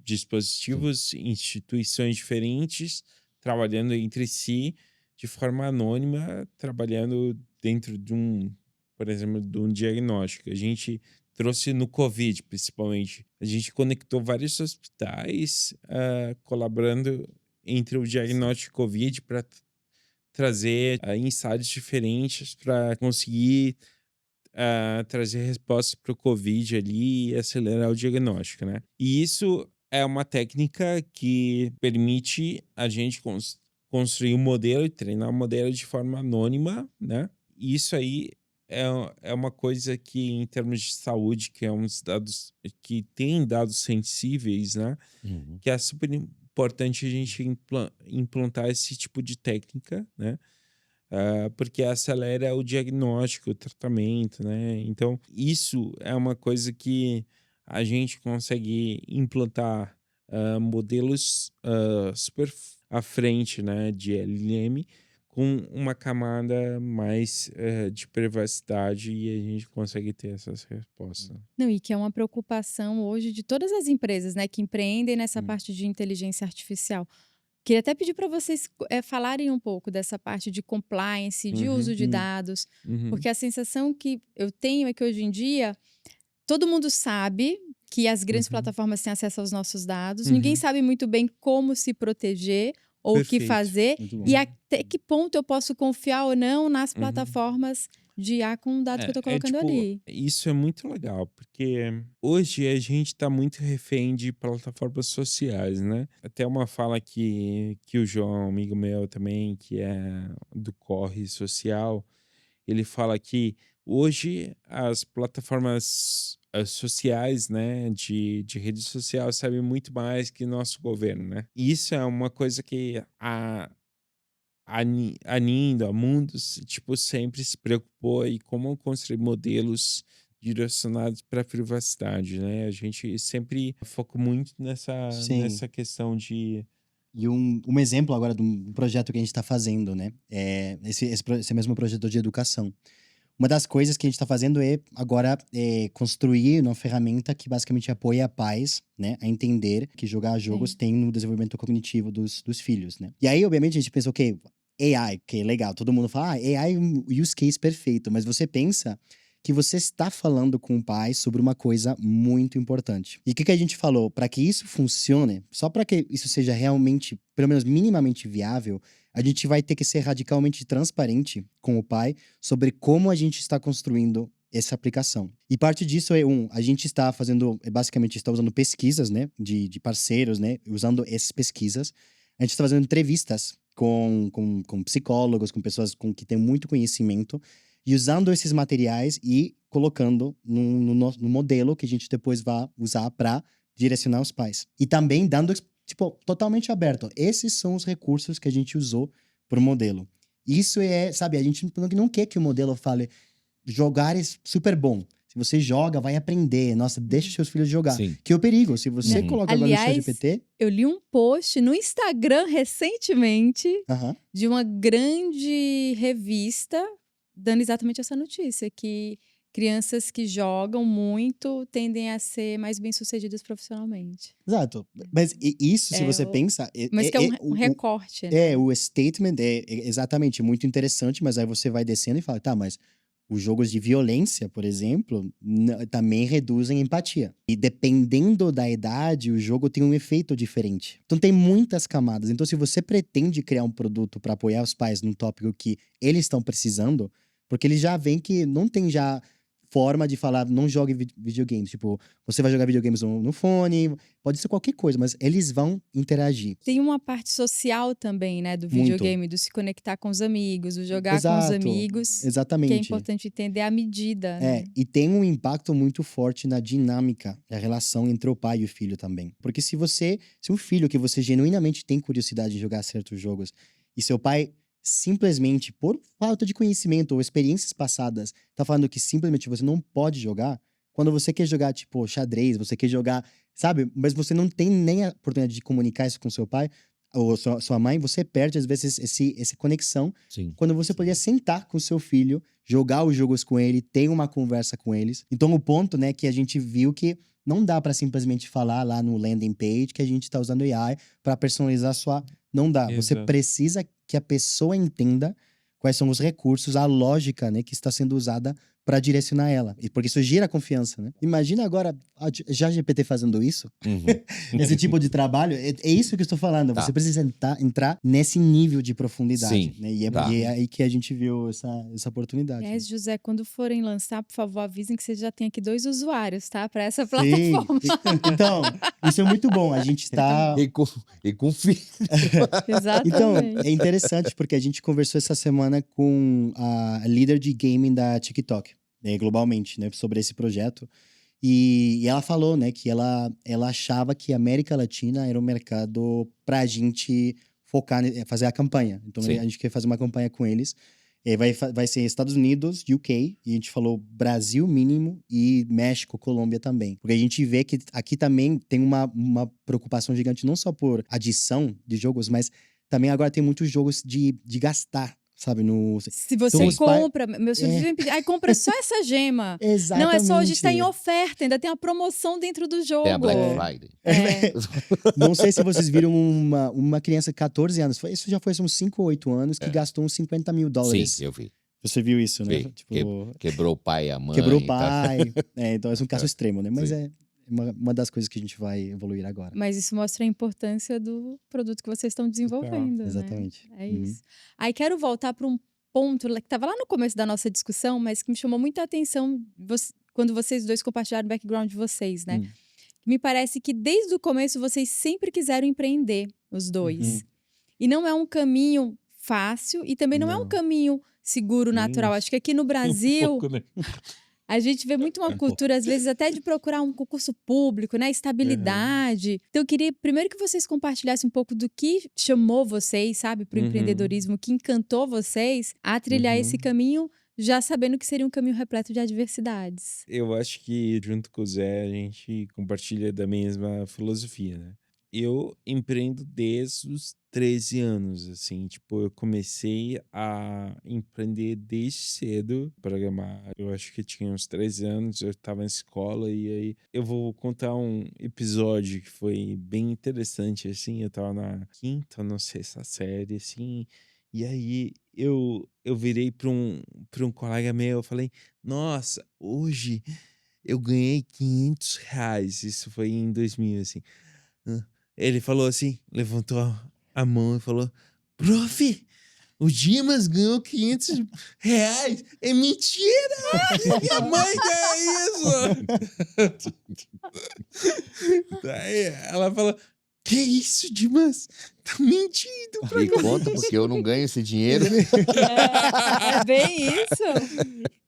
dispositivos, instituições diferentes, trabalhando entre si de forma anônima, trabalhando dentro de por exemplo, de um diagnóstico. A gente trouxe no COVID, principalmente. A gente conectou vários hospitais, colaborando entre o diagnóstico COVID para trazer insights diferentes para conseguir trazer respostas para o COVID ali e acelerar o diagnóstico, né? E isso é uma técnica que permite a gente construir um modelo e treinar um modelo de forma anônima, né? E isso aí é uma coisa que, em termos de saúde, que é uns dados que tem dados sensíveis, né? Uhum. Que é super importante a gente implantar esse tipo de técnica, né? Porque acelera o diagnóstico, o tratamento, né? Então, isso é uma coisa que a gente consegue implantar modelos super à frente, né, de LLM, com uma camada mais de privacidade e a gente consegue ter essas respostas. Não, e que é uma preocupação hoje de todas as empresas, né, que empreendem nessa parte de inteligência artificial. Queria até pedir para vocês falarem um pouco dessa parte de compliance, de uso de dados, porque a sensação que eu tenho é que hoje em dia todo mundo sabe que as grandes plataformas têm acesso aos nossos dados, ninguém sabe muito bem como se proteger ou o que Perfeito. fazer Muito bom. e até que ponto eu posso confiar ou não nas plataformas de IA com dados que eu estou colocando ali. Isso é muito legal, porque hoje a gente está muito refém de plataformas sociais, né? Até uma fala que o João, amigo meu também, que é do Corre Social, ele fala que hoje as plataformas sociais, né, de rede social sabem muito mais que nosso governo, né? E isso é uma coisa que a Nindo, a Mundus, tipo, sempre se preocupou em como construir modelos direcionados para a privacidade, né? A gente sempre focou muito Sim. nessa questão de... E um exemplo agora de um projeto que a gente está fazendo, né? Esse mesmo projeto de educação. uma das coisas que a gente está fazendo agora construir uma ferramenta que basicamente apoia pais, né, a entender que jogar jogos tem no desenvolvimento cognitivo dos filhos, né? E aí, obviamente, a gente pensa, ok, AI, que é legal, todo mundo fala, AI é um use case perfeito, mas você pensa que você está falando com o pai sobre uma coisa muito importante. E o que a gente falou? Para que isso funcione, só para que isso seja realmente, pelo menos minimamente viável, a gente vai ter que ser radicalmente transparente com o pai sobre como a gente está construindo essa aplicação. E parte disso a gente está fazendo, basicamente está usando pesquisas, né, de parceiros, né, usando essas pesquisas. A gente está fazendo entrevistas com psicólogos, com pessoas que têm muito conhecimento, e usando esses materiais e colocando no modelo que a gente depois vai usar para direcionar os pais. E também dando, tipo, totalmente aberto. Esses são os recursos que a gente usou para o modelo. Isso sabe, a gente não quer que o modelo fale, jogar é super bom. Se você joga, vai aprender. Nossa, deixa os seus filhos jogar. Sim. Que é o perigo. Se você coloca agora no Aliás, ChatGPT... Eu li um post no Instagram recentemente Aham. de uma grande revista dando exatamente essa notícia, que crianças que jogam muito tendem a ser mais bem-sucedidas profissionalmente. Exato. Mas isso, se você pensa... Mas que é um recorte, né? O statement é exatamente muito interessante, mas aí você vai descendo e fala, tá, mas os jogos de violência, por exemplo, também reduzem empatia. E dependendo da idade, o jogo tem um efeito diferente. Então tem muitas camadas. Então se você pretende criar um produto para apoiar os pais num tópico que eles estão precisando, porque eles já veem que não tem já forma de falar, não jogue videogames. Tipo, você vai jogar videogames no fone, pode ser qualquer coisa, mas eles vão interagir. Tem uma parte social também, né, do Muito. videogame, do se conectar com os amigos, o jogar com os Exato, amigos. exatamente. Que é importante entender a medida, né? E tem um impacto muito forte na dinâmica da relação entre o pai e o filho também. Porque se um filho que você genuinamente tem curiosidade de jogar certos jogos, e seu pai simplesmente, por falta de conhecimento ou experiências passadas, tá falando que simplesmente você não pode jogar, quando você quer jogar, tipo, xadrez, você quer jogar, sabe? Mas você não tem nem a oportunidade de comunicar isso com seu pai ou sua mãe, você perde, às vezes, essa conexão. Sim. Quando você poderia sentar com seu filho, jogar os jogos com ele, ter uma conversa com eles. Então, o ponto, né, que a gente viu que não dá para simplesmente falar lá no landing page que a gente tá usando AI para personalizar sua... Não dá. Você Exato. precisa que a pessoa entenda quais são os recursos, a lógica, né, que está sendo usada para direcionar ela. E porque isso gera confiança, né? Imagina agora a ChatGPT fazendo isso. Uhum. Esse tipo de trabalho. É isso que eu estou falando. Tá. Você precisa entrar nesse nível de profundidade. Sim, Né? E tá. é aí que a gente viu essa oportunidade. Aliás, José, quando forem lançar, por favor, avisem que vocês já têm aqui 2 usuários, tá? Para essa Sim. plataforma. Então, isso é muito bom. A gente está... E confia. Então, Exatamente. é interessante porque a gente conversou essa semana com a líder de gaming da TikTok, né, globalmente, né, sobre esse projeto. E ela falou, né, que ela achava que a América Latina era um mercado pra gente focar, fazer a campanha. Então, Sim. a gente quer fazer uma campanha com eles. Vai ser Estados Unidos, UK, e a gente falou Brasil mínimo e México, Colômbia também. Porque a gente vê que aqui também tem uma preocupação gigante, não só por adição de jogos, mas também agora tem muitos jogos de gastar, sabe? Se você Então, os pais- compra, meus filhos vivem pedindo, ai, compra só essa gema. Exatamente. Não, é só hoje está em oferta, ainda tem uma promoção dentro do jogo. É a Black Friday. É. Não sei se vocês viram uma criança de 14 anos, isso já foi uns 5 ou 8 anos, que gastou uns $50 mil. Sim, eu vi. Você viu isso, né? Vi. Tipo, Quebrou o pai e a mãe. quebrou o e tal. pai. Então, é um caso extremo, né? Mas Sim. é uma das coisas que a gente vai evoluir agora. Mas isso mostra a importância do produto que vocês estão desenvolvendo, né? Exatamente. É Uhum. isso. Aí quero voltar para um ponto que estava lá no começo da nossa discussão, mas que me chamou muita atenção quando vocês dois compartilharam o background de vocês, né? Me parece que desde o começo vocês sempre quiseram empreender, os dois. Uhum. E não é um caminho fácil e também não é um Não. caminho seguro, natural. Acho que aqui no Brasil... Um pouco, né? A gente vê muito uma cultura, às vezes, até de procurar um concurso público, né? Estabilidade. Então, eu queria primeiro que vocês compartilhassem um pouco do que chamou vocês, sabe, para o empreendedorismo, que encantou vocês a trilhar esse caminho, já sabendo que seria um caminho repleto de adversidades. Eu acho que junto com o Zé a gente compartilha da mesma filosofia, né? eu empreendo desde os 13 anos, assim, tipo, eu comecei a empreender desde cedo, programar. Eu acho que eu tinha uns 13 anos, eu estava na escola e aí eu vou contar um episódio que foi bem interessante, assim, eu estava na quinta, não sei, sexta série, assim, e aí eu virei para um colega meu, eu falei, nossa, hoje eu ganhei R$ 500, isso foi em 2000, assim. Hã. Ele falou assim, levantou a mão e falou: "Prof, o Dimas ganhou R$ 500. É mentira! Minha mãe ganha isso!" Daí ela falou: "Que isso, Dimas? Tá mentindo pra Me mim." conta, porque eu não ganho esse dinheiro. É bem isso.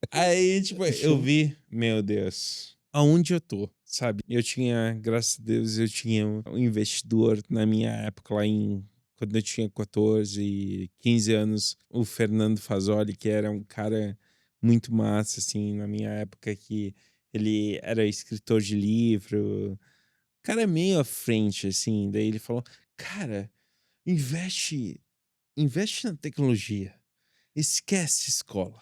Aí, tipo, eu vi, meu Deus, aonde eu tô, sabe? Eu tinha, graças a Deus, eu tinha um investidor na minha época lá quando eu tinha 14, 15 anos, o Fernando Fazoli, que era um cara muito massa, assim, na minha época, que ele era escritor de livro, cara meio à frente, assim. Daí ele falou, cara, investe, investe na tecnologia, esquece escola.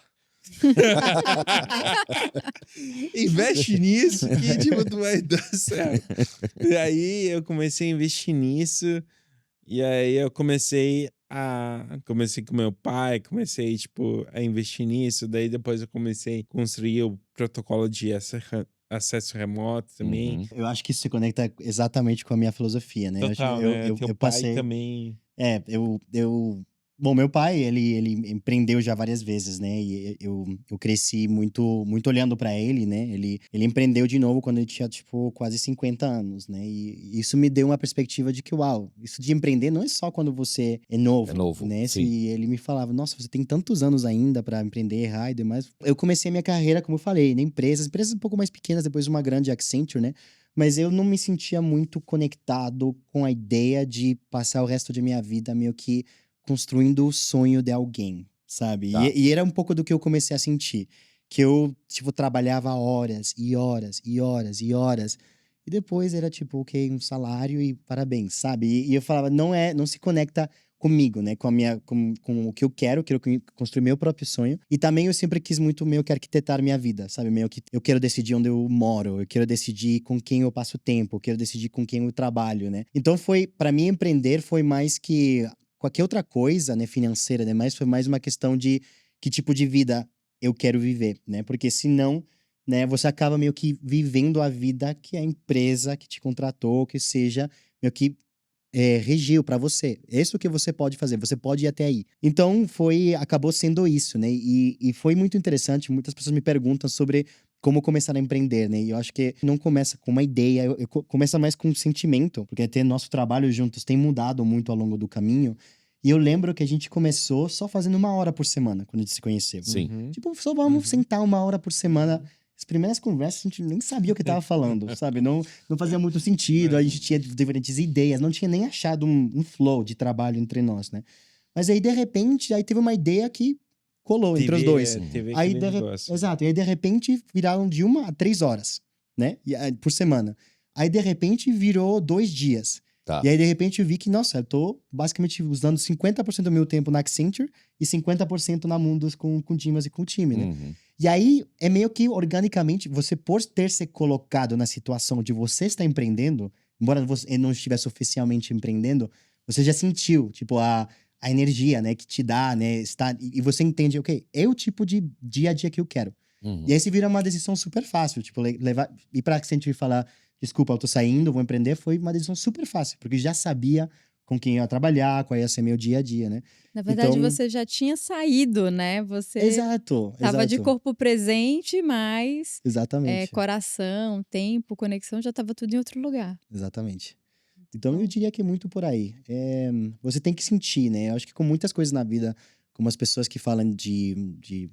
Investe nisso que tipo, tu vai dar certo. E aí eu comecei a investir nisso. E aí eu comecei com meu pai, comecei tipo a investir nisso, daí depois eu comecei a construir o protocolo de acesso remoto também. Uhum. Eu acho que isso se conecta exatamente com a minha filosofia, né? Total, né? Teu Eu pai passei. também. Bom, meu pai, ele empreendeu já várias vezes, né? E eu cresci muito olhando pra ele, né? Ele empreendeu de novo quando ele tinha, tipo, quase 50 anos, né? E isso me deu uma perspectiva de que, uau, isso de empreender não é só quando você é novo, É novo, né? sim. E ele me falava, nossa, você tem tantos anos ainda pra empreender, errar e demais. Eu comecei minha carreira, como eu falei, em empresas um pouco mais pequenas, depois uma grande Accenture, né? Mas eu não me sentia muito conectado com a ideia de passar o resto de minha vida meio que construindo o sonho de alguém, sabe? Tá. E era um pouco do que eu comecei a sentir. Que eu, tipo, trabalhava horas e horas e horas e horas. E depois era tipo, ok, um salário e parabéns, sabe? E eu falava, não se conecta comigo, né? Com o que eu quero construir meu próprio sonho. E também eu sempre quis muito meio que arquitetar minha vida, sabe? Meio que eu quero decidir onde eu moro, eu quero decidir com quem eu passo tempo, eu quero decidir com quem eu trabalho, né? Então para mim empreender foi mais que qualquer outra coisa, né, financeira, né? Mas foi mais uma questão de que tipo de vida eu quero viver, né? Porque senão, né, você acaba meio que vivendo a vida que a empresa que te contratou, que seja, meio que regiu pra você. Isso que você pode fazer, você pode ir até aí. Então acabou sendo isso, né? E foi muito interessante, muitas pessoas me perguntam sobre como começar a empreender, né? E eu acho que não começa com uma ideia, começa mais com um sentimento, porque até nosso trabalho juntos tem mudado muito ao longo do caminho. E eu lembro que a gente começou só fazendo 1 hora por semana, quando a gente se conheceu. Sim. Uhum. Tipo, só vamos Uhum. sentar 1 hora por semana. As primeiras conversas a gente nem sabia o que tava falando, sabe? Não fazia muito sentido, a gente tinha diferentes ideias, não tinha nem achado um flow de trabalho entre nós, né? Mas aí, de repente, aí teve uma ideia que colou entre os dois. Teve Aí, aquele negócio. exato, e aí de repente viraram de 1 a 3 horas, né? Por semana. Aí, de repente, virou 2 dias. Tá. E aí, de repente, eu vi que, nossa, eu tô basicamente usando 50% do meu tempo na Accenture e 50% na Mundus com o Dimas e com o time, né? Uhum. E aí, é meio que organicamente, você por ter se colocado na situação de você estar empreendendo, embora você não estivesse oficialmente empreendendo, você já sentiu, tipo, a energia, né, que te dá, né, e você entende, ok, é o tipo de dia a dia que eu quero. Uhum. E aí se vira uma decisão super fácil, tipo, ir pra Accenture e falar, desculpa, eu tô saindo, vou empreender, foi uma decisão super fácil, porque já sabia com quem eu ia trabalhar, qual ia ser meu dia a dia, né? Na verdade, Então- você já tinha saído, né? Você Exato, estava de exato. corpo presente, mas Exatamente, coração, tempo, conexão, já estava tudo em outro lugar. exatamente. Então eu bom. diria que é muito por aí. Você tem que sentir, né? Eu acho que com muitas coisas na vida, como as pessoas que falam de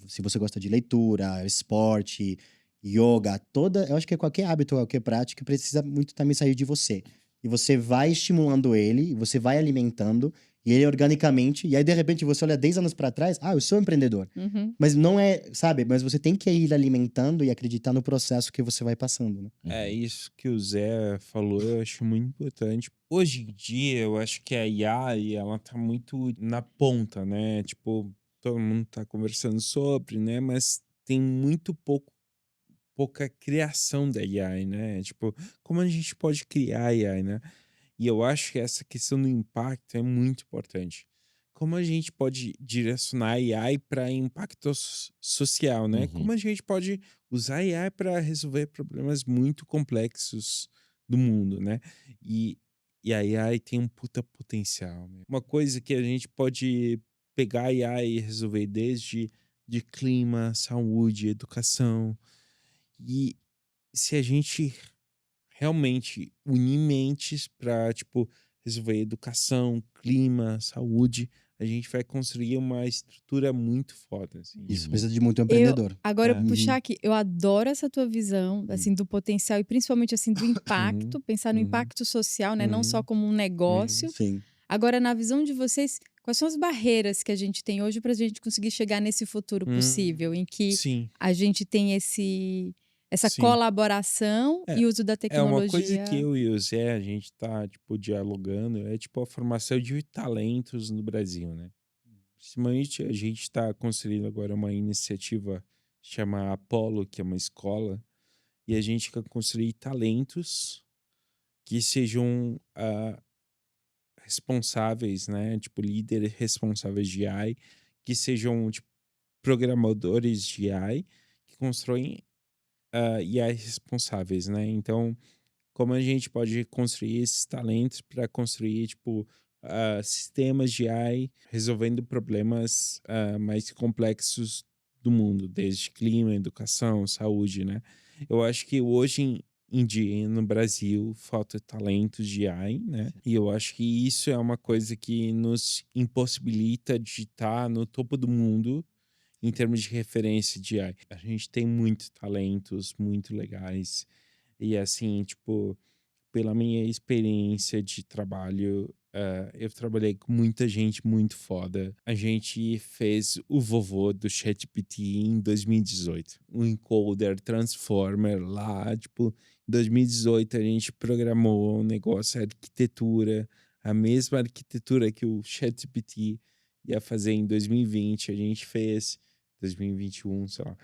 se você gosta de leitura, esporte, yoga, eu acho que qualquer hábito, qualquer prática precisa muito também sair de você. E você vai estimulando ele, e você vai alimentando, E ele organicamente, e aí de repente você olha 10 anos para trás, eu sou empreendedor. Uhum. Mas não é, sabe? Mas você tem que ir alimentando e acreditar no processo que você vai passando, né? É isso que o Zé falou, eu acho muito importante. Hoje em dia, eu acho que a AI, ela tá muito na ponta, né? Tipo, todo mundo tá conversando sobre, né? Mas tem muito pouca criação da AI, né? Tipo, como a gente pode criar AI, né? E eu acho que essa questão do impacto é muito importante. Como a gente pode direcionar a AI para impacto social, né? Uhum. Como a gente pode usar a AI para resolver problemas muito complexos do mundo, né? E, e a AI tem um puta potencial, né? Uma coisa que a gente pode pegar a AI e resolver desde de clima, saúde, educação. E se a gente realmente unir mentes para, tipo, resolver educação, clima, saúde, a gente vai construir uma estrutura muito foda, assim. Isso Uhum. precisa de muito Eu, empreendedor. agora, É. puxar aqui, eu adoro essa tua visão, assim, do potencial e principalmente, assim, do impacto, Uhum, pensar no uhum, impacto social, né? Não só uhum, como um negócio. Sim. Agora, na visão de vocês, quais são as barreiras que a gente tem hoje para a gente conseguir chegar nesse futuro possível, em que sim, a gente tem essa sim. colaboração É, e uso da é uma coisa que tecnologia? eu e o Zé, a gente tá, tipo, dialogando, é, tipo, a formação de talentos no Brasil, né? Principalmente a gente está construindo agora uma iniciativa chama Apollo, que é uma escola, e a gente quer construir talentos que sejam responsáveis, né? Tipo, líderes responsáveis de AI, que sejam tipo, programadores de AI, que constroem AI responsáveis, né? Então, como a gente pode construir esses talentos para construir, tipo, sistemas de AI resolvendo problemas mais complexos do mundo, desde clima, educação, saúde, né? Eu acho que hoje em dia no Brasil falta talentos de AI, né? E eu acho que isso é uma coisa que nos impossibilita de estar no topo do mundo em termos de referência de AI. A gente tem muitos talentos muito legais e assim, tipo, pela minha experiência de trabalho, eu trabalhei com muita gente muito foda. A gente fez o vovô do ChatGPT em 2018. Um encoder transformer lá, tipo, em 2018 a gente programou um negócio, arquitetura, a mesma arquitetura que o ChatGPT ia fazer em 2020, a gente fez 2021, sei lá.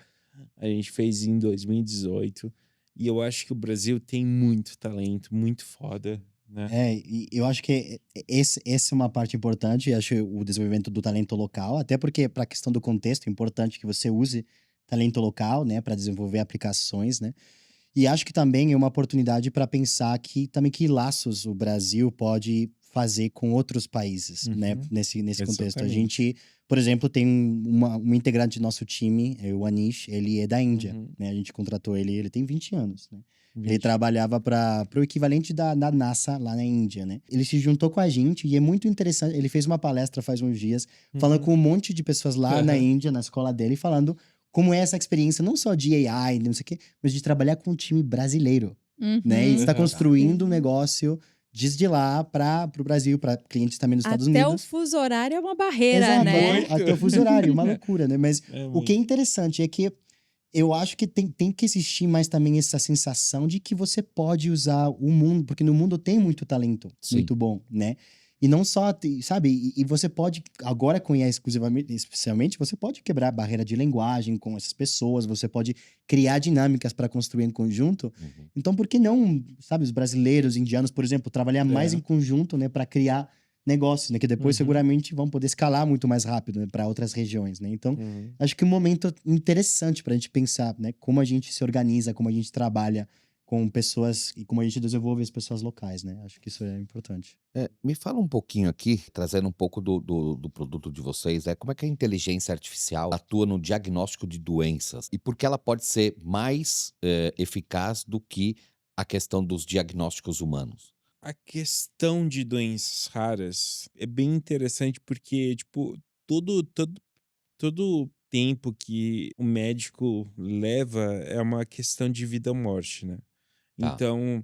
A gente fez em 2018. E eu acho que o Brasil tem muito talento, muito foda, né? E eu acho que essa é uma parte importante, eu acho o desenvolvimento do talento local, até porque para a questão do contexto é importante que você use talento local, né, para desenvolver aplicações, né? E acho que também é uma oportunidade para pensar que também que laços o Brasil pode fazer com outros países, né? Uhum, Nesse contexto. A exatamente. gente, por exemplo, tem um integrante do nosso time, o Anish, ele é da Índia, Uhum, né? A gente contratou ele, ele tem 20 anos, né? Ele 20. trabalhava para o equivalente da NASA lá na Índia, né? Ele se juntou com a gente e é muito interessante. Ele fez uma palestra faz uns dias, falando Uhum. com um monte de pessoas lá na Aham. Índia, na escola dele, falando como é essa experiência, não só de AI, não sei o quê, mas de trabalhar com um time brasileiro, né? E Uhum. está Aham. construindo um Sim. negócio desde lá para o Brasil, para clientes também nos Estados Até o Unidos. fuso horário é uma barreira, Exato, né? Muito. até o fuso horário, uma loucura, né? Mas É o que é muito. interessante é que eu acho que tem que existir mais também essa sensação de que você pode usar o mundo, porque no mundo tem muito talento, Sim. muito bom, né? E não só, sabe? E você pode, agora com IA exclusivamente, especialmente, você pode quebrar a barreira de linguagem com essas pessoas, você pode criar dinâmicas para construir em conjunto. Uhum. Então, por que não, sabe, os brasileiros, indianos, por exemplo, trabalhar mais É. em conjunto, né, para criar negócios, né, que depois Uhum. seguramente vão poder escalar muito mais rápido, né, para outras regiões, né? Então, Uhum. acho que é um momento interessante para a gente pensar, né? Como a gente se organiza, como a gente trabalha com pessoas e como a gente desenvolve as pessoas locais, né? Acho que isso é importante. Me fala um pouquinho aqui, trazendo um pouco do produto de vocês, como é que a inteligência artificial atua no diagnóstico de doenças e por que ela pode ser mais eficaz do que a questão dos diagnósticos humanos? A questão de doenças raras é bem interessante porque, tipo, todo tempo que o médico leva é uma questão de vida ou morte, né? Tá. Então,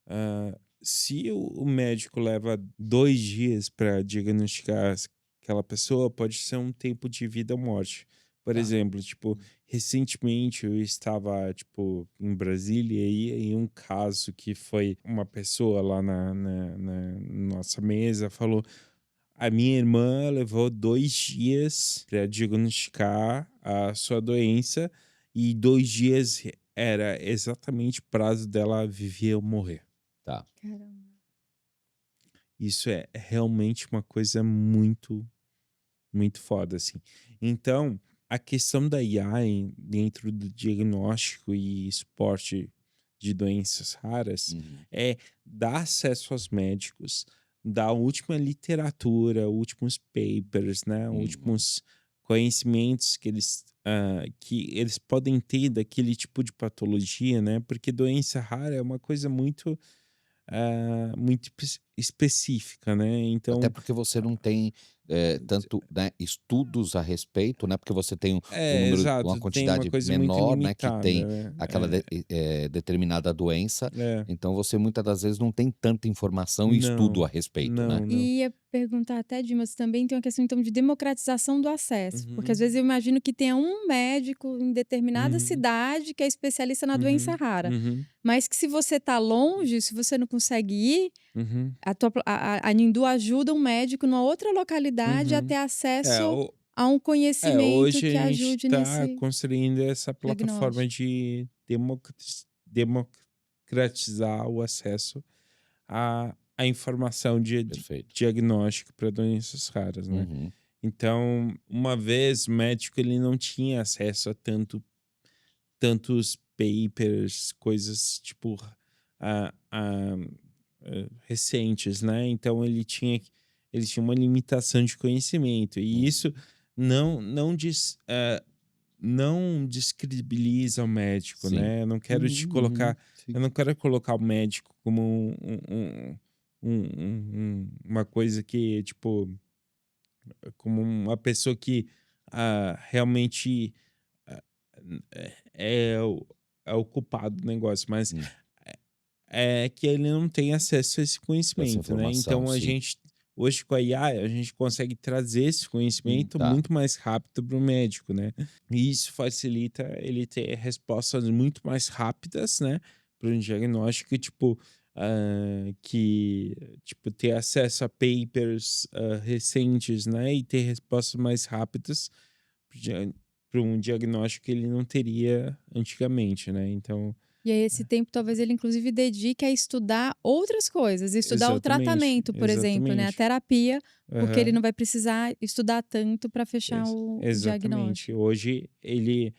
ah, se o médico leva 2 dias para diagnosticar aquela pessoa, pode ser um tempo de vida ou morte. Por Tá. exemplo, tipo, recentemente eu estava, tipo, em Brasília e em um caso que foi uma pessoa lá na nossa mesa falou: a minha irmã levou 2 dias para diagnosticar a sua doença e 2 dias era exatamente o prazo dela viver ou morrer. Tá. Caramba. Isso é realmente uma coisa muito, muito foda, assim. Então, a questão da AI dentro do diagnóstico e suporte de doenças raras Uhum. é dar acesso aos médicos, dar a última literatura, últimos papers, né, Uhum. últimos conhecimentos que eles podem ter daquele tipo de patologia, né? Porque doença rara é uma coisa muito muito específica, né? Até Então, porque você não tem, tanto, né, estudos a respeito, né, porque você tem um número uma exato, tem uma quantidade coisa muito menor, né, que limitada, tem né? aquela determinada doença, É, então você muitas das vezes não tem tanta informação e estudo a não, respeito, né. não. E ia perguntar até, Dimas, também tem uma questão então de democratização do acesso, porque às Uhum, vezes eu imagino que tenha um médico em determinada uhum, cidade que é especialista na doença uhum, rara, uhum, mas que se você está longe, se você não consegue ir, uhum, a Nindu ajuda um médico numa outra localidade a uhum. ter É, acesso a um conhecimento hoje a que gente ajude está nesse construindo essa plataforma diagnóstico. de democratizar o acesso à informação de Perfeito. diagnóstico para doenças raras, né? Uhum. Então, uma vez o médico ele não tinha acesso a tantos papers, coisas tipo recentes, né? Então ele tinha uma limitação de conhecimento e Uhum. isso não descredibiliza o médico, Sim. né? Uhum. Eu Sim. não quero colocar o médico como uma coisa que tipo como uma pessoa que realmente ah, é o culpado do negócio, mas Hum. é que ele não tem acesso a esse Essa conhecimento, né? informação, Então sim. hoje com a IA, a gente consegue trazer esse conhecimento Tá. muito mais rápido para o médico, né? E isso facilita ele ter respostas muito mais rápidas, né? Para um diagnóstico, tipo, tipo, ter acesso a papers recentes, né? E ter respostas mais rápidas para um diagnóstico que ele não teria antigamente, né? Então, E aí esse tempo talvez ele inclusive dedique a estudar outras coisas, estudar o exatamente, tratamento, por exemplo, né, a exatamente. terapia, porque ele Aham, não vai precisar estudar tanto para fechar o exatamente. diagnóstico. Hoje ele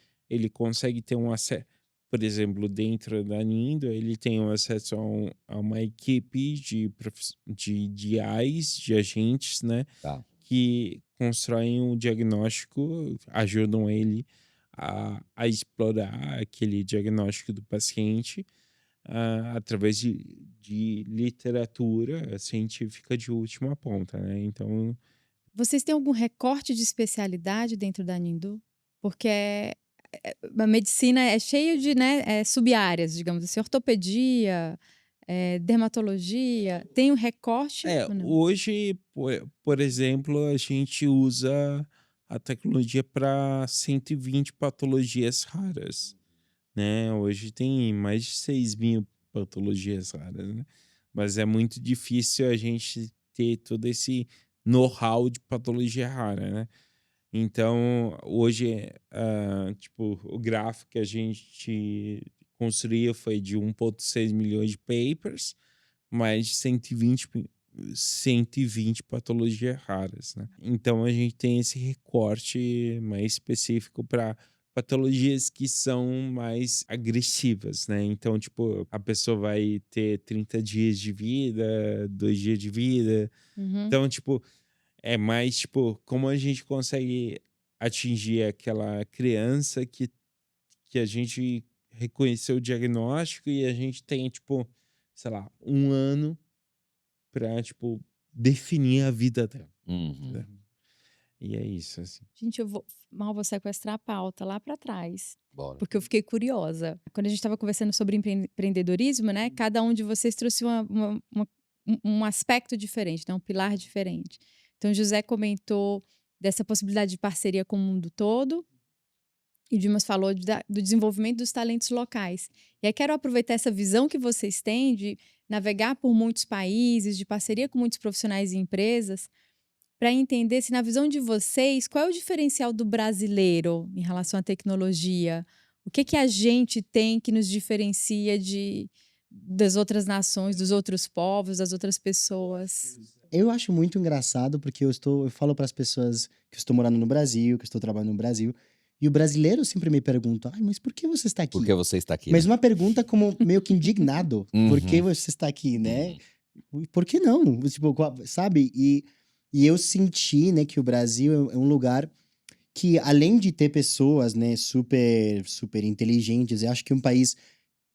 consegue ter um acesso, por exemplo, dentro da Nindo, ele tem um acesso a uma equipe de AIs, de agentes, né, Tá. que constroem um diagnóstico, ajudam ele a explorar aquele diagnóstico do paciente através de literatura científica de última ponta, né? Então, Vocês têm algum recorte de especialidade dentro da Nindu? Porque a medicina é cheio de, né, sub-áreas, digamos assim, ortopedia, dermatologia, tem um recorte ou não? hoje, por exemplo, a gente usa a tecnologia para 120 patologias raras, né? Hoje tem mais de 6.000 patologias raras, né? Mas é muito difícil a gente ter todo esse know-how de patologia rara, né? Então, hoje, tipo, o gráfico que a gente construiu foi de 1,6 milhões de papers, mais de 120 patologias raras, né? Então, a gente tem esse recorte mais específico para patologias que são mais agressivas, né? Então, tipo, a pessoa vai ter 30 dias de vida, 2 dias de vida. Uhum. Então, tipo, é mais, tipo, como a gente consegue atingir aquela criança que a gente reconheceu o diagnóstico e a gente tem, tipo, sei lá, 1 ano pra, tipo, definir a vida dela, Uhum. entendeu? E é isso, assim. Gente, vou sequestrar a pauta lá para trás, Bora. porque eu fiquei curiosa. Quando a gente estava conversando sobre empreendedorismo, né? Cada um de vocês trouxe um aspecto diferente, né? Um pilar diferente. Então, José comentou dessa possibilidade de parceria com o mundo todo, e Dimas falou do desenvolvimento dos talentos locais. E aí quero aproveitar essa visão que vocês têm de navegar por muitos países, de parceria com muitos profissionais e empresas, para entender se na visão de vocês, qual é o diferencial do brasileiro em relação à tecnologia? O que a gente tem que nos diferencia das outras nações, dos outros povos, das outras pessoas? Eu acho muito engraçado porque eu falo para as pessoas que eu estou morando no Brasil, que eu estou trabalhando no Brasil, e o brasileiro sempre me pergunta: "Ai, mas por que você está aqui?" Por que você está aqui, Mas né? uma pergunta como meio que indignado. Por que você está aqui, né? Por que não? Tipo, sabe? E eu senti, né, que o Brasil é um lugar que, além de ter pessoas, né, super inteligentes, eu acho que é um país,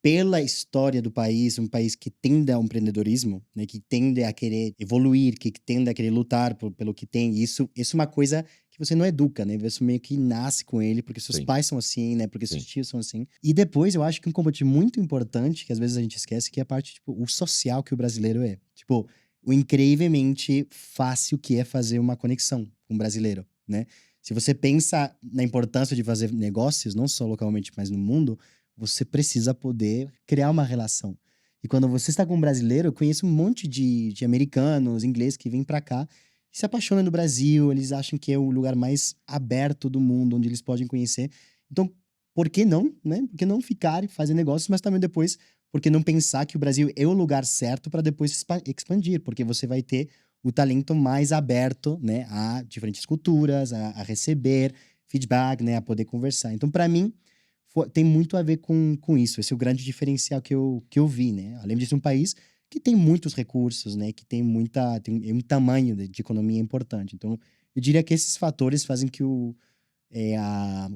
pela história do país, um país que tende ao empreendedorismo, né, que tende a querer evoluir, que tende a querer lutar pelo que tem. Isso é uma coisa que você não educa, né? Você meio que nasce com ele, porque seus Sim. pais são assim, né? Porque seus Sim. tios são assim. E depois, eu acho que um componente muito importante, que às vezes a gente esquece, que é a parte, tipo, o social que o brasileiro é. Tipo, o incrivelmente fácil que é fazer uma conexão com o brasileiro, né? Se você pensa na importância de fazer negócios, não só localmente, mas no mundo, você precisa poder criar uma relação. E quando você está com um brasileiro, eu conheço um monte de americanos, ingleses que vêm para cá e se apaixonam no Brasil, eles acham que é o lugar mais aberto do mundo, onde eles podem conhecer. Então, por que não, né? Por que não ficar e fazer negócios, mas também depois, por que não pensar que o Brasil é o lugar certo para depois expandir? Porque você vai ter o talento mais aberto, né, a diferentes culturas, a receber feedback, né, a poder conversar. Então, para mim, tem muito a ver com isso. Esse é o grande diferencial que eu vi, né? Além disso, um país que tem muitos recursos, né? Que tem um tamanho de economia importante. Então, eu diria que esses fatores fazem que o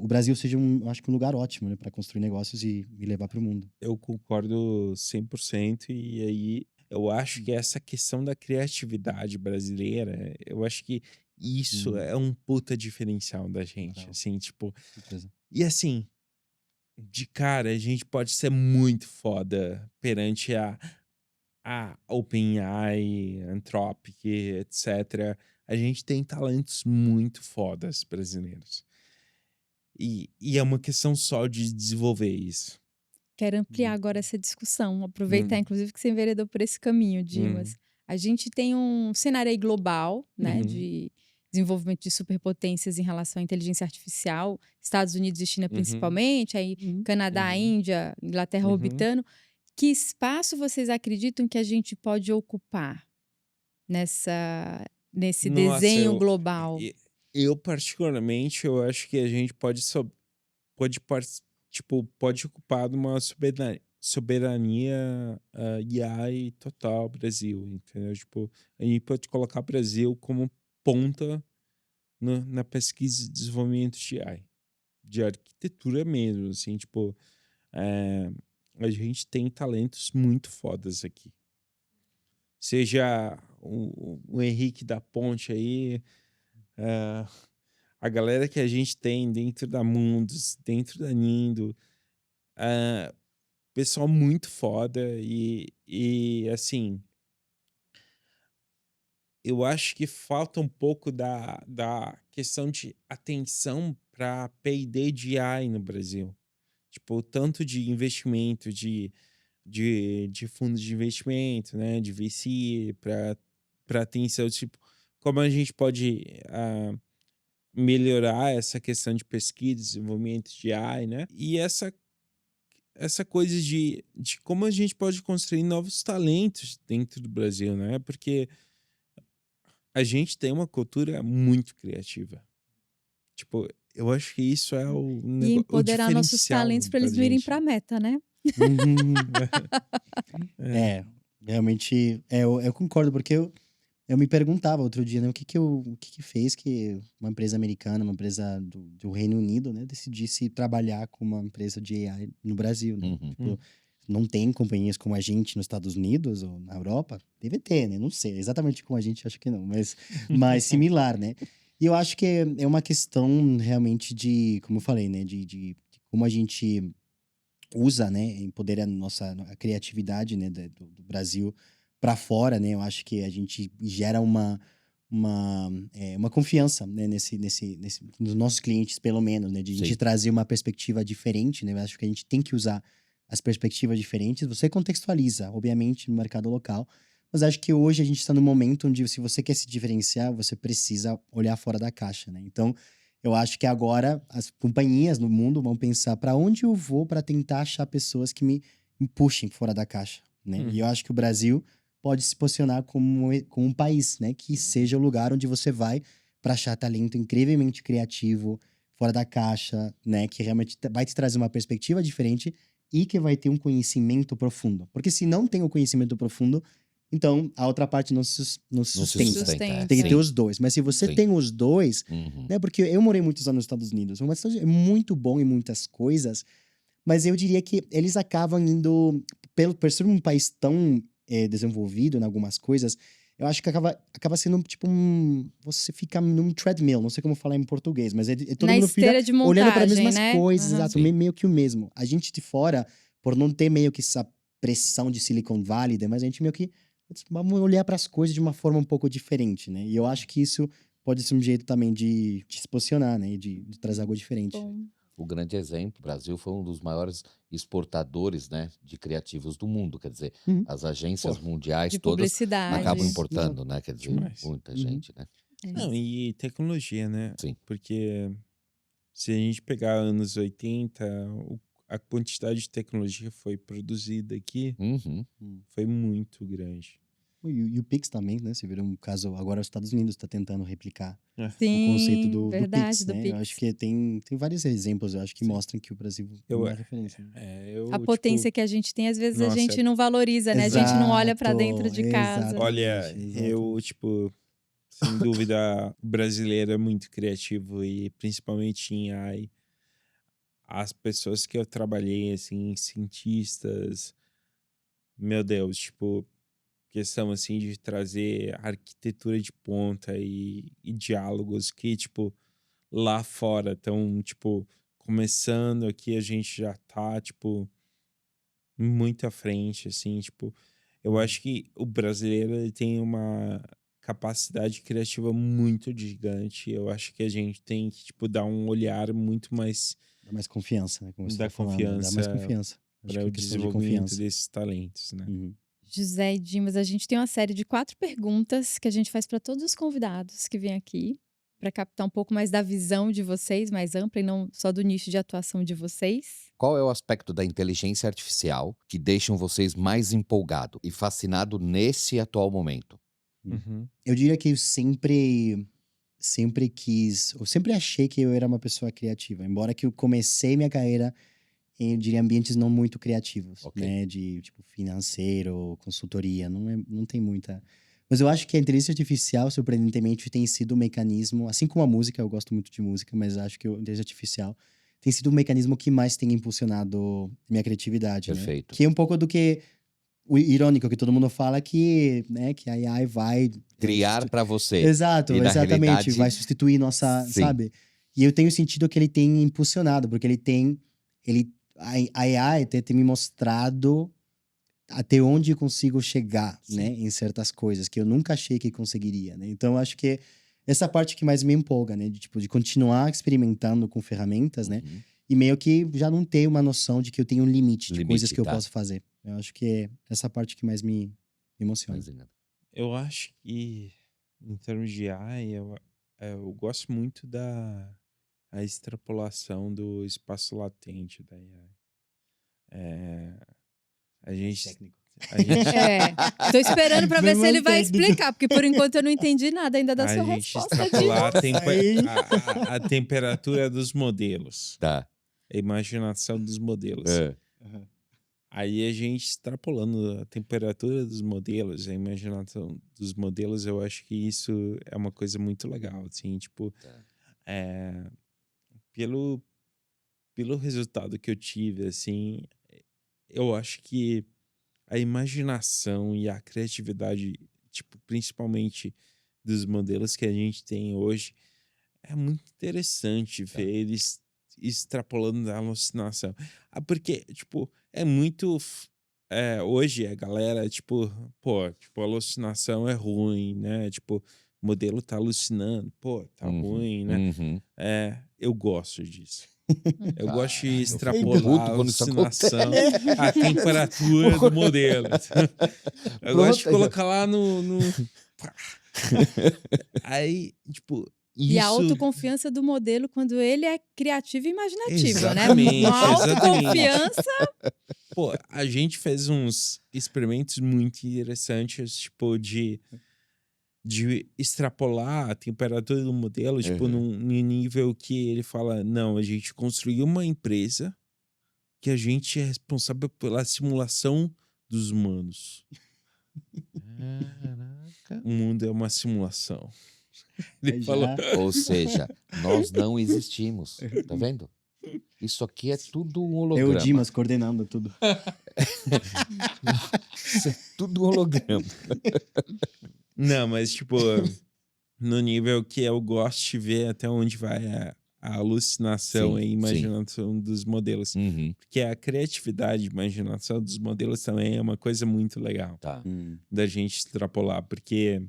Brasil seja, eu acho que um lugar ótimo, né? Para construir negócios e levar para o mundo. Eu concordo 100%, e aí eu acho que essa questão da criatividade brasileira, eu acho que isso é um puta diferencial da gente, Total. assim, tipo... Certeza. E assim, de cara, a gente pode ser muito foda perante a OpenAI, Anthropic, etc. A gente tem talentos muito fodas brasileiros. E é uma questão só de desenvolver isso. Quero ampliar agora essa discussão, aproveitar, inclusive, que você enveredou por esse caminho, Dimas. A gente tem um cenário aí global, né, de desenvolvimento de superpotências em relação à inteligência artificial, Estados Unidos e China principalmente, aí Canadá, Índia, Inglaterra orbitando. Que espaço vocês acreditam que a gente pode ocupar nesse Nossa, desenho global? eu particularmente, eu acho que a gente pode, tipo, pode ocupar uma soberania AI total Brasil, entendeu? Tipo, a gente pode colocar Brasil como ponta na pesquisa e desenvolvimento de AI, de arquitetura mesmo, assim, tipo, a gente tem talentos muito fodas aqui. Seja o Henrique da Ponte aí, a galera que a gente tem dentro da Mundus, dentro da Nindo, pessoal muito foda e assim, eu acho que falta um pouco da questão de atenção para P&D de AI no Brasil. Tipo, tanto de investimento, de fundos de investimento, né, de VC, para atenção, tipo, como a gente pode melhorar essa questão de pesquisa, desenvolvimento de AI, né? E essa coisa de como a gente pode construir novos talentos dentro do Brasil, né? Porque a gente tem uma cultura muito criativa. Tipo, eu acho que isso é E o empoderar nossos diferencial talentos para da eles não irem gente. para a meta, né? Realmente, eu concordo, porque eu me perguntava outro dia, né, o que fez que uma empresa americana, uma empresa do Reino Unido, né, decidisse trabalhar com uma empresa de AI no Brasil, né? Tipo, não tem companhias como a gente nos Estados Unidos ou na Europa? Deve ter, né? Não sei, exatamente como a gente, acho que não, mas similar, né? E eu acho que é uma questão realmente de, como eu falei, né? De como a gente usa, né? Empodera a criatividade, né? Do Brasil para fora, né? Eu acho que a gente gera uma confiança, né? Nos nossos clientes, pelo menos, né? De a gente Sim. trazer uma perspectiva diferente, né? Eu acho que a gente tem que usar as perspectivas diferentes. Você contextualiza, obviamente, no mercado local. Mas acho que hoje a gente está num momento onde, se você quer se diferenciar, você precisa olhar fora da caixa, né? Então, eu acho que agora as companhias no mundo vão pensar para onde eu vou para tentar achar pessoas que me puxem fora da caixa, né? E eu acho que o Brasil pode se posicionar como um país, né? Que seja o lugar onde você vai para achar talento incrivelmente criativo, fora da caixa, né? Que realmente vai te trazer uma perspectiva diferente e que vai ter um conhecimento profundo. Porque se não tem o conhecimento profundo, então a outra parte não se Não se sustenta. sustenta. Sustenta. Tem que ter Sim. os dois. Mas se você Sim. tem os dois, Uhum. né? Porque eu morei muitos anos nos Estados Unidos. Uma cidade muito bom em muitas coisas, mas eu diria que eles acabam indo, por ser um país tão desenvolvido em algumas coisas, eu acho que acaba sendo tipo você fica num treadmill, não sei como falar em português, mas todo Na mundo fica esteira de olhando para as montagem, mesmas né? coisas, Aham. exato, Sim. meio que o mesmo. A gente de fora, por não ter meio que essa pressão de Silicon Valley, mas a gente meio que vamos olhar para as coisas de uma forma um pouco diferente, né? E eu acho que isso pode ser um jeito também de se posicionar, né? De trazer algo diferente. Bom. O grande exemplo, o Brasil foi um dos maiores exportadores, né, de criativos do mundo. Quer dizer, Uhum. as agências Pô, mundiais De todas publicidade. acabam Exato. importando, né? Quer dizer, Demais. muita Uhum. gente, né? É. Não, e tecnologia, né? Sim. Porque se a gente pegar anos 80, a quantidade de tecnologia que foi produzida aqui Uhum. foi muito grande. E o Pix também, né? Você viu um caso, agora os Estados Unidos está tentando replicar É. o conceito Sim, do verdade, Pix, do né? Eu acho Pix. que tem vários exemplos, eu acho que Sim. mostram que o Brasil é Eu, uma referência. né? A eu, potência tipo, que a gente tem, às vezes a nossa, gente não valoriza, né? A gente não olha pra dentro de casa. olha, Exatamente, eu, exatamente. tipo, sem dúvida, o brasileiro é muito criativo e principalmente em AI. As pessoas que eu trabalhei, assim, cientistas, meu Deus, tipo, questão, assim, de trazer arquitetura de ponta e diálogos que, tipo, lá fora estão, tipo, começando aqui, a gente já tá, tipo, muito à frente, assim, tipo, eu acho que o brasileiro ele tem uma capacidade criativa muito gigante. Eu acho que a gente tem que, tipo, dar um olhar muito mais Dá mais confiança, né? Como você da tá falando, né? Dá mais confiança confiança. Acho para que o é questão de desenvolvimento confiança. desses talentos, né? Uhum. José e Dimas, a gente tem uma série de 4 perguntas que a gente faz para todos os convidados que vêm aqui, para captar um pouco mais da visão de vocês, mais ampla e não só do nicho de atuação de vocês. Qual é o aspecto da inteligência artificial que deixam vocês mais empolgado e fascinado nesse atual momento? Uhum. Eu diria que eu sempre quis, eu sempre achei que eu era uma pessoa criativa, embora que eu comecei minha carreira em, eu diria, ambientes não muito criativos, Ok. né? De, tipo, financeiro, consultoria, não tem muita... Mas eu acho que a inteligência artificial, surpreendentemente, tem sido um mecanismo, assim como a música, eu gosto muito de música, mas acho que a inteligência artificial tem sido um mecanismo que mais tem impulsionado minha criatividade, né? Perfeito. Que é um pouco do que o irônico que todo mundo fala que, né, que a AI vai Criar para você. Exato, E na exatamente, realidade, vai substituir nossa, sim. sabe? E eu tenho sentido que ele tem impulsionado, porque a AI tem me mostrado até onde eu consigo chegar, Sim. né, em certas coisas que eu nunca achei que conseguiria, né? Então eu acho que essa parte que mais me empolga, né, de tipo de continuar experimentando com ferramentas, né? Uhum. E meio que já não ter uma noção de que eu tenho um limite de coisas Limite, que eu tá. posso fazer. Eu acho que é essa parte que mais me emociona. Mas, ainda- Eu acho que, em termos de AI, eu gosto muito a extrapolação do espaço latente da AI. A gente, Técnico. a gente, Tô esperando para ver se Foi ele mais vai técnico. explicar, porque por enquanto eu não entendi nada ainda da a sua gente resposta, Dimas. extrapolar Aí. a temperatura dos modelos, Tá. a imaginação dos modelos. É. Aí a gente extrapolando a temperatura dos modelos, a imaginação dos modelos, eu acho que isso é uma coisa muito legal, assim, tipo, Tá. pelo, pelo resultado que eu tive, assim, eu acho que a imaginação e a criatividade, tipo, principalmente dos modelos que a gente tem hoje, é muito interessante ver eles extrapolando da alucinação. Porque, tipo, é muito. Hoje a galera, tipo, pô, tipo, alucinação é ruim, né? Tipo, o modelo tá alucinando, pô, tá Uhum, ruim, né? uhum. Eu gosto disso. Eu gosto de Eu fico extrapolar a puto quando isso alucinação, acontece. a temperatura do modelo. Eu gosto de Pronto, aí, ó. colocar lá no. Aí, tipo, E a isso. autoconfiança do modelo quando ele é criativo e imaginativo, né? Exatamente, Uma exatamente. autoconfiança. Pô, a gente fez uns experimentos muito interessantes, tipo, de extrapolar a temperatura do modelo, tipo, Uhum. num nível que ele fala, não, a gente construiu uma empresa que a gente é responsável pela simulação dos humanos. Caraca. O mundo é uma simulação. Ele Aí falou, já. Ou seja, nós não existimos. Tá vendo? Isso aqui é tudo um É o holograma. Dimas coordenando tudo. Isso é tudo um holograma. não, mas tipo, no nível que eu gosto de ver até onde vai a alucinação Sim, e a sim. imaginação dos modelos. Uhum. Porque a criatividade e imaginação dos modelos também é uma coisa muito legal Tá. da gente extrapolar, porque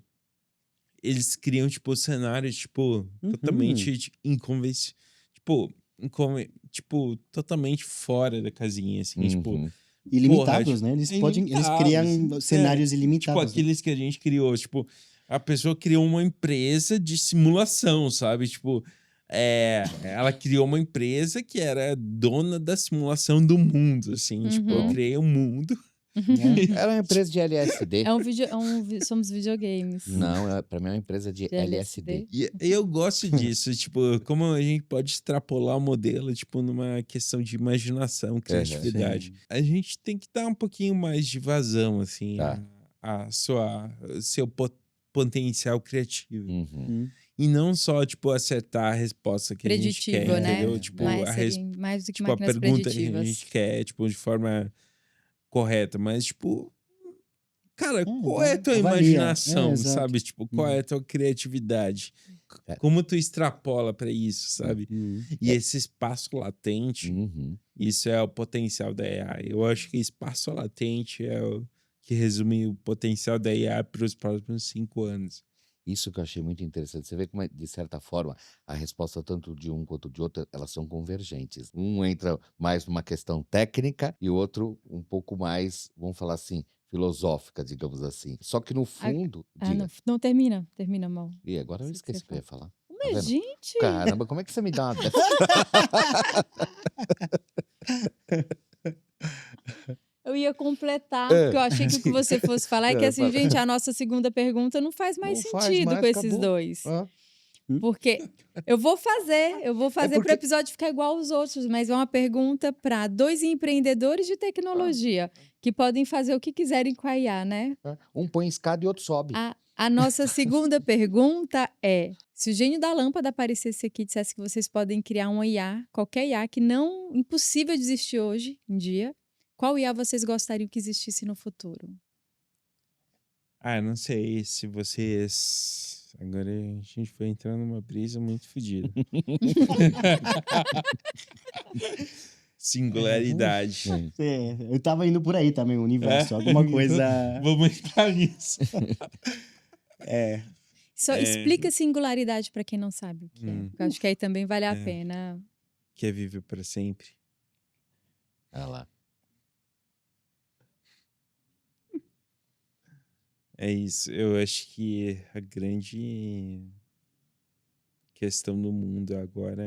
eles criam, tipo, cenários, tipo, totalmente inconvencionais. Tipo, tipo, totalmente fora da casinha, assim, tipo, Uhum. Ilimitados, né? Eles criam ilimitados. cenários Tipo, ilimitados. Né? aqueles que a gente criou, tipo, a pessoa criou uma empresa de simulação, sabe? Tipo, ela criou uma empresa que era dona da simulação do mundo, assim. Tipo, eu Uhum. criei um mundo. Era uma empresa de LSD. Somos videogames. Não, pra mim é uma empresa de De LSD. LSD. E eu gosto disso, tipo, como a gente pode extrapolar o modelo, tipo, numa questão de imaginação, criatividade. Sim. A gente tem que dar um pouquinho mais de vazão, assim, Tá. seu potencial criativo. Uhum. E não só, tipo, acertar a resposta que a gente quer, Preditivo, né? entendeu? Tipo, Mas serem mais do que tipo, a máquinas pergunta que a preditivas. gente quer, tipo, de forma correta. Mas, tipo, cara, qual é a tua Avalia. imaginação, Exato. sabe? Tipo, qual é a tua criatividade? É. Como tu extrapola pra isso, sabe? Uhum. E esse espaço latente, Uhum. isso é o potencial da AI. Eu acho que espaço latente é o que resume o potencial da AI para os próximos 5 anos. Isso que eu achei muito interessante. Você vê como, de certa forma, a resposta tanto de um quanto de outro, elas são convergentes. Um entra mais numa questão técnica e o outro um pouco mais, vamos falar assim, filosófica, digamos assim. Só que no fundo, diga. Não termina mal. E agora eu Sei o que esqueci você o que eu ia falar. Tá Mas, vendo? gente, Caramba, como é que você me dá uma dessa? eu ia completar, porque eu achei que o que você fosse falar é que, assim, Fala. gente, a nossa segunda pergunta não faz mais Não faz sentido mais, com esses acabou. dois. Ah, Porque eu vou fazer para porque- o episódio ficar igual aos outros, mas é uma pergunta para 2 empreendedores de tecnologia que podem fazer o que quiserem com a IA, né? um põe escada e outro sobe. A nossa segunda pergunta é: se o gênio da lâmpada aparecesse aqui e dissesse que vocês podem criar uma IA, qualquer IA que não impossível de existir hoje em dia, qual IA vocês gostariam que existisse no futuro? Não sei se vocês... Agora a gente foi entrando numa brisa muito fodida. Singularidade. Eu tava indo por aí também, o universo. Alguma coisa. Vamos entrar nisso. Só explica singularidade para quem não sabe o que é. Porque eu acho que aí também vale a pena. Quer viver para sempre. Olha lá. É isso. Eu acho que a grande questão do mundo agora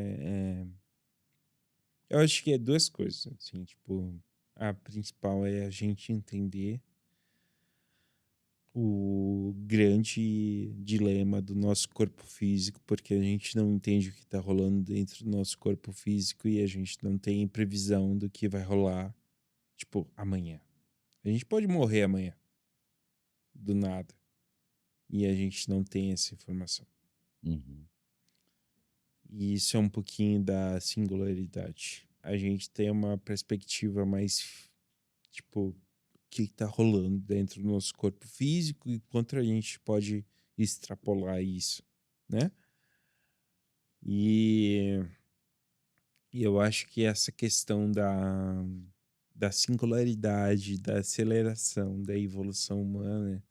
eu acho que é duas coisas, assim, tipo, a principal é a gente entender o grande dilema do nosso corpo físico, porque a gente não entende o que está rolando dentro do nosso corpo físico e a gente não tem previsão do que vai rolar, tipo, amanhã. A gente pode morrer amanhã, do nada, e a gente não tem essa informação. Uhum. E isso é um pouquinho da singularidade. A gente tem uma perspectiva mais, tipo, o que está rolando dentro do nosso corpo físico e quanto a gente pode extrapolar isso, né? E, e eu acho que essa questão da singularidade, da aceleração, da evolução humana,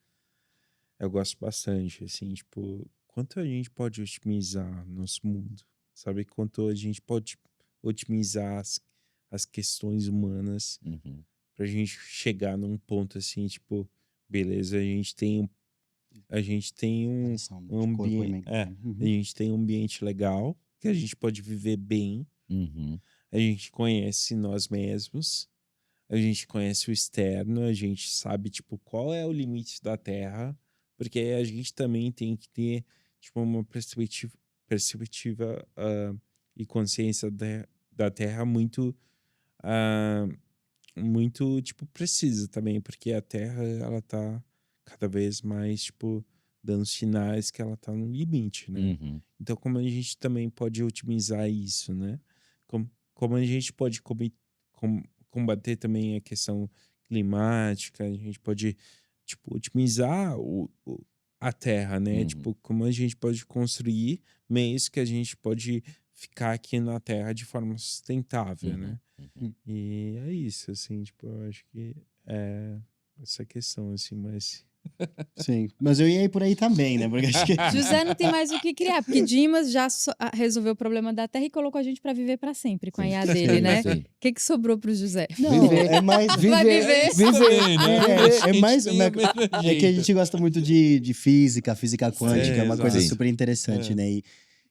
eu gosto bastante, assim, tipo, quanto a gente pode otimizar nosso mundo, sabe? Quanto a gente pode otimizar as questões humanas Uhum. pra gente chegar num ponto assim, tipo, beleza, a gente tem Relação, né, um de corpo e ambiente, mente, né? a gente tem um ambiente legal, que a gente pode viver bem, Uhum. a gente conhece nós mesmos, a gente conhece o externo, a gente sabe, tipo, qual é o limite da Terra, porque a gente também tem que ter, tipo, uma perspectiva e consciência da Terra ah, muito, tipo, precisa também, porque a Terra, ela tá cada vez mais, tipo, dando sinais que ela tá no limite, né? Uhum. Então, como a gente também pode otimizar isso, né? Como a gente pode combater também a questão climática, a gente pode, tipo, otimizar a Terra, né? Uhum. Tipo, como a gente pode construir meios que a gente pode ficar aqui na Terra de forma sustentável, Uhum. né? Uhum. E é isso, assim, tipo, eu acho que é essa questão, assim, mas... Sim, mas eu ia ir por aí também, né? Porque acho que José não tem mais o que criar, porque Dimas já resolveu o problema da Terra e colocou a gente para viver para sempre com a Sim. IA dele, Sim, né? sim. O que sobrou pro José? não, Viver. é mais Vai viver. Também, né? É, A gente mais tem o mesmo é que a jeito. gente gosta muito de física quântica, é uma coisa exato. super interessante, É. né?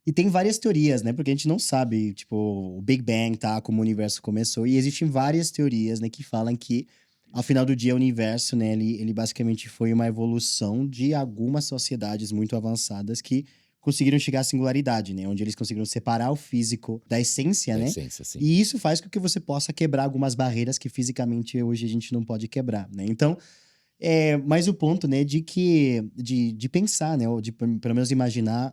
E tem várias teorias, né? Porque a gente não sabe, tipo, o Big Bang, tá? Como o universo começou. E existem várias teorias, né? Que falam que, ao final do dia, o universo, né? Ele basicamente foi uma evolução de algumas sociedades muito avançadas que conseguiram chegar à singularidade, né? Onde eles conseguiram separar o físico da essência, Da né? essência, sim. E isso faz com que você possa quebrar algumas barreiras que fisicamente hoje a gente não pode quebrar, né? Então, mas o ponto, né, de pensar, né, ou de pelo menos imaginar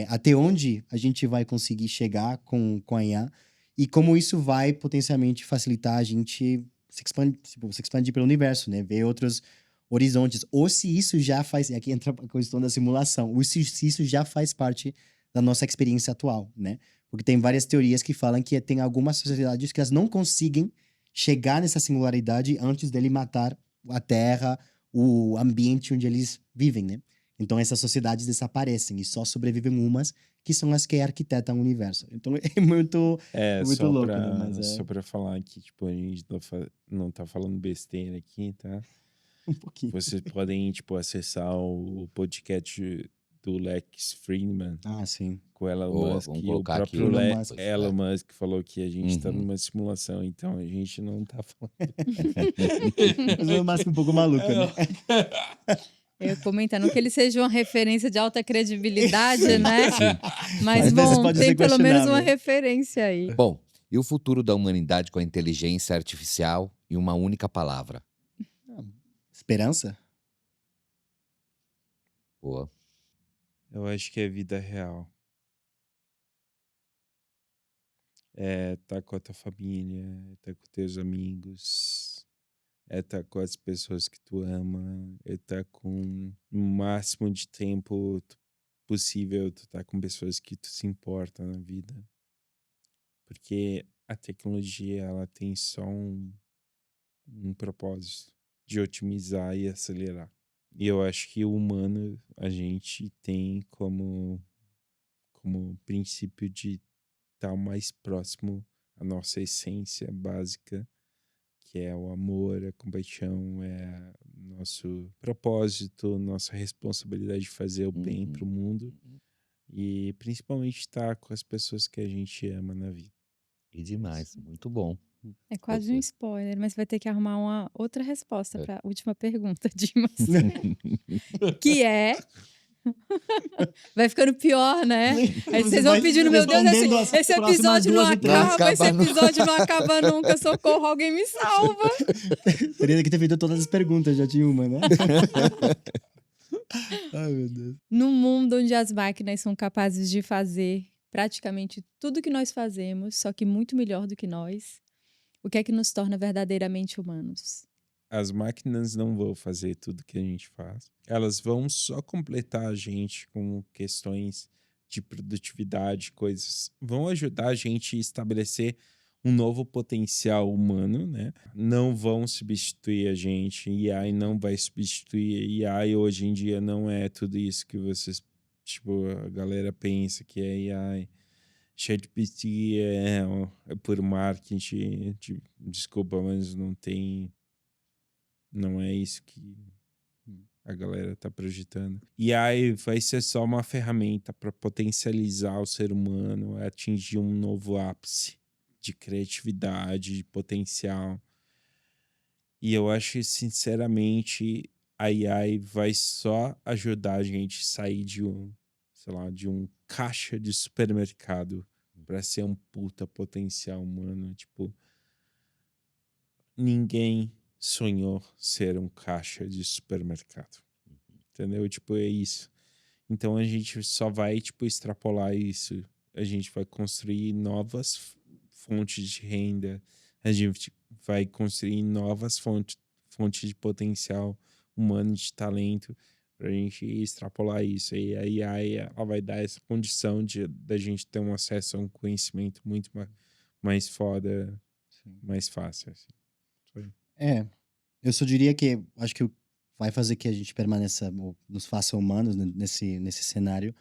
até onde a gente vai conseguir chegar com a IA e como isso vai potencialmente facilitar a gente se expandir pelo universo, né, ver outros horizontes. Ou se isso já faz, e aqui entra a questão da simulação, ou se isso já faz parte da nossa experiência atual, né? Porque tem várias teorias que falam que tem algumas sociedades que elas não conseguem chegar nessa singularidade antes dele matar a Terra, o ambiente onde eles vivem, né? Então essas sociedades desaparecem e só sobrevivem umas que são as que arquitetam o universo. Então é muito Só louco, né? Mas só pra falar que, tipo, a gente não tá falando besteira aqui, tá? um pouquinho. Vocês podem, tipo, acessar o podcast do Lex Friedman Ah, sim. com o Elon Boa, Musk, vamos e o colocar aqui. próprio Elon Musk. Elon Musk falou que a gente tá Uhum. numa simulação, então a gente não tá falando. Mas o Elon Musk é um pouco maluco, né? Eu comentando que ele seja uma referência de alta credibilidade, né? Mas, Às vezes bom, pode tem ser pelo menos uma questionável. referência aí. Bom, e o futuro da humanidade com a inteligência artificial em uma única palavra? Esperança? Boa. Eu acho que é vida real. É estar com a tua família, é estar com teus amigos, é estar com as pessoas que tu ama, é estar com o máximo de tempo possível, tu tá com pessoas que tu se importa na vida. Porque a tecnologia, ela tem só um propósito de otimizar e acelerar. E eu acho que o humano, a gente tem como princípio de estar mais próximo à nossa essência básica, que é o amor, a compaixão, é nosso propósito, nossa responsabilidade de fazer o bem Uhum. para o mundo e principalmente estar com as pessoas que a gente ama na vida. E demais, muito bom. É quase um Você. spoiler, mas vai ter que arrumar uma outra resposta É. para a última pergunta, Dimas. Que é. Vai ficando pior, né? Aí Você vocês vão vai pedindo, meu Deus, respondendo as esse próximas episódio não 2 ou 3. acaba, esse Não acaba episódio não acaba nunca, socorro, alguém me salva. Teria que ter feito todas as perguntas, já tinha uma, né? Ai, meu Deus. Num mundo onde as máquinas são capazes de fazer praticamente tudo que nós fazemos, só que muito melhor do que nós, o que é que nos torna verdadeiramente humanos? As máquinas não vão fazer tudo que a gente faz. Elas vão só completar a gente com questões de produtividade, coisas, vão ajudar a gente a estabelecer um novo potencial humano, né? Não vão substituir a gente, AI não vai substituir. AI hoje em dia não é tudo isso que vocês, tipo, a galera pensa que é AI. ChatGPT é por marketing, desculpa, mas não é isso que a galera tá projetando. E aí vai ser só uma ferramenta para potencializar o ser humano, atingir um novo ápice de criatividade, de potencial. E eu acho que, sinceramente, a AI vai só ajudar a gente a sair de um caixa de supermercado para ser um puta potencial humano. Tipo, ninguém sonhou ser um caixa de supermercado. Entendeu? Tipo, é isso. Então a gente só vai, tipo, extrapolar isso. A gente vai construir novas fontes de renda. A gente vai construir novas fontes de potencial humano, de talento, para a gente extrapolar isso. E a AI ela vai dar essa condição da gente ter um acesso a um conhecimento muito mais foda, mais fácil. Assim. Eu só diria que acho que vai fazer que a gente permaneça, ou nos faça humanos nesse cenário.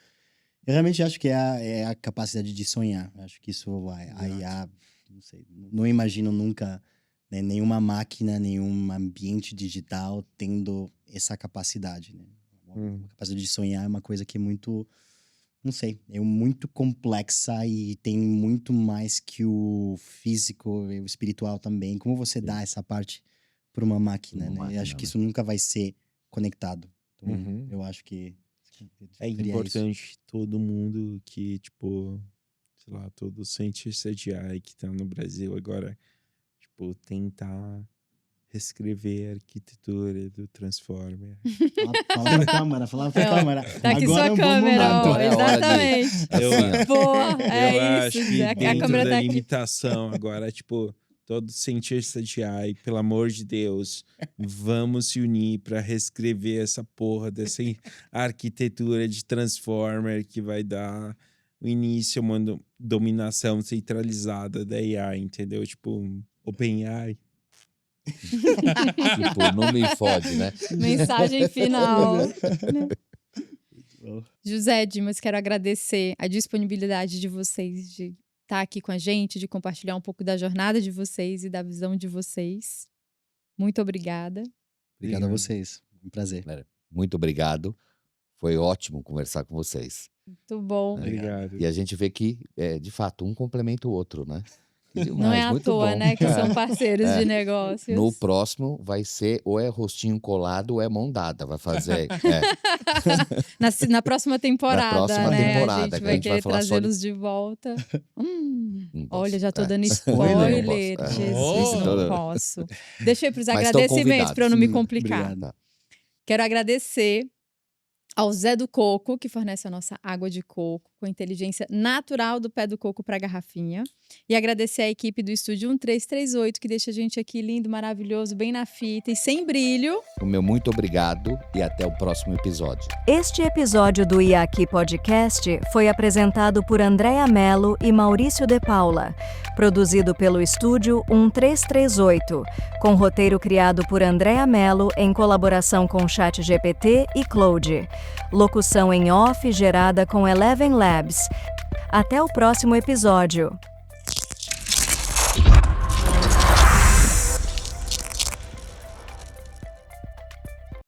Eu realmente acho que é a capacidade de sonhar. Acho que isso vai. A IA, não sei, não imagino nunca, né, nenhuma máquina, nenhum ambiente digital tendo essa capacidade, né? A capacidade de sonhar é uma coisa que é muito, não sei, é muito complexa e tem muito mais que o físico e o espiritual também. Como você dá essa parte para uma máquina, né? Eu acho que isso nunca vai ser conectado. Então, eu acho que é importante todo mundo que, tipo, sei lá, todo cientista de AI que tá no Brasil agora, tipo, tentar reescrever a arquitetura do Transformer. Fala pra câmera, fala pra câmera. Tá aqui Agora sua câmera, ó, exatamente. Boa, eu acho que a dentro câmera da tá aqui. limitação agora, tipo, todo cientista de AI, pelo amor de Deus, vamos se unir para reescrever essa porra dessa arquitetura de Transformer que vai dar o início a uma dominação centralizada da AI, entendeu? Tipo, OpenAI. Tipo, não me fode, né? Mensagem final. José Dimas, quero agradecer a disponibilidade de vocês de estar aqui com a gente, de compartilhar um pouco da jornada de vocês e da visão de vocês. Muito obrigada. Obrigado a vocês. Um prazer. Muito obrigado. Foi ótimo conversar com vocês. Muito bom. Obrigado. E a gente vê que, de fato, um complementa o outro, né? Não é à toa, né? Que são parceiros de negócios. No próximo vai ser ou é rostinho colado ou é mão dada. Vai fazer. Na próxima temporada, Na próxima né? temporada, A gente que vai querer falar só trazê-los de volta. Olha, já tô dando Spoiler. spoiler. Não posso. Jesus, não posso. Deixei para os Mas estão agradecimentos para eu não me convidados. complicar. Obrigado. Quero agradecer ao Zé do Coco, que fornece a nossa água de coco com a inteligência natural do pé do coco para a garrafinha. E agradecer à equipe do Estúdio 1338, que deixa a gente aqui lindo, maravilhoso, bem na fita e sem brilho. O meu muito obrigado e até o próximo episódio. Este episódio do IAQ Podcast foi apresentado por Andréa Mello e Maurício de Paula, produzido pelo Estúdio 1338, com roteiro criado por Andréa Mello em colaboração com ChatGPT e Claude. Locução em off gerada com Eleven Labs. Até o próximo episódio.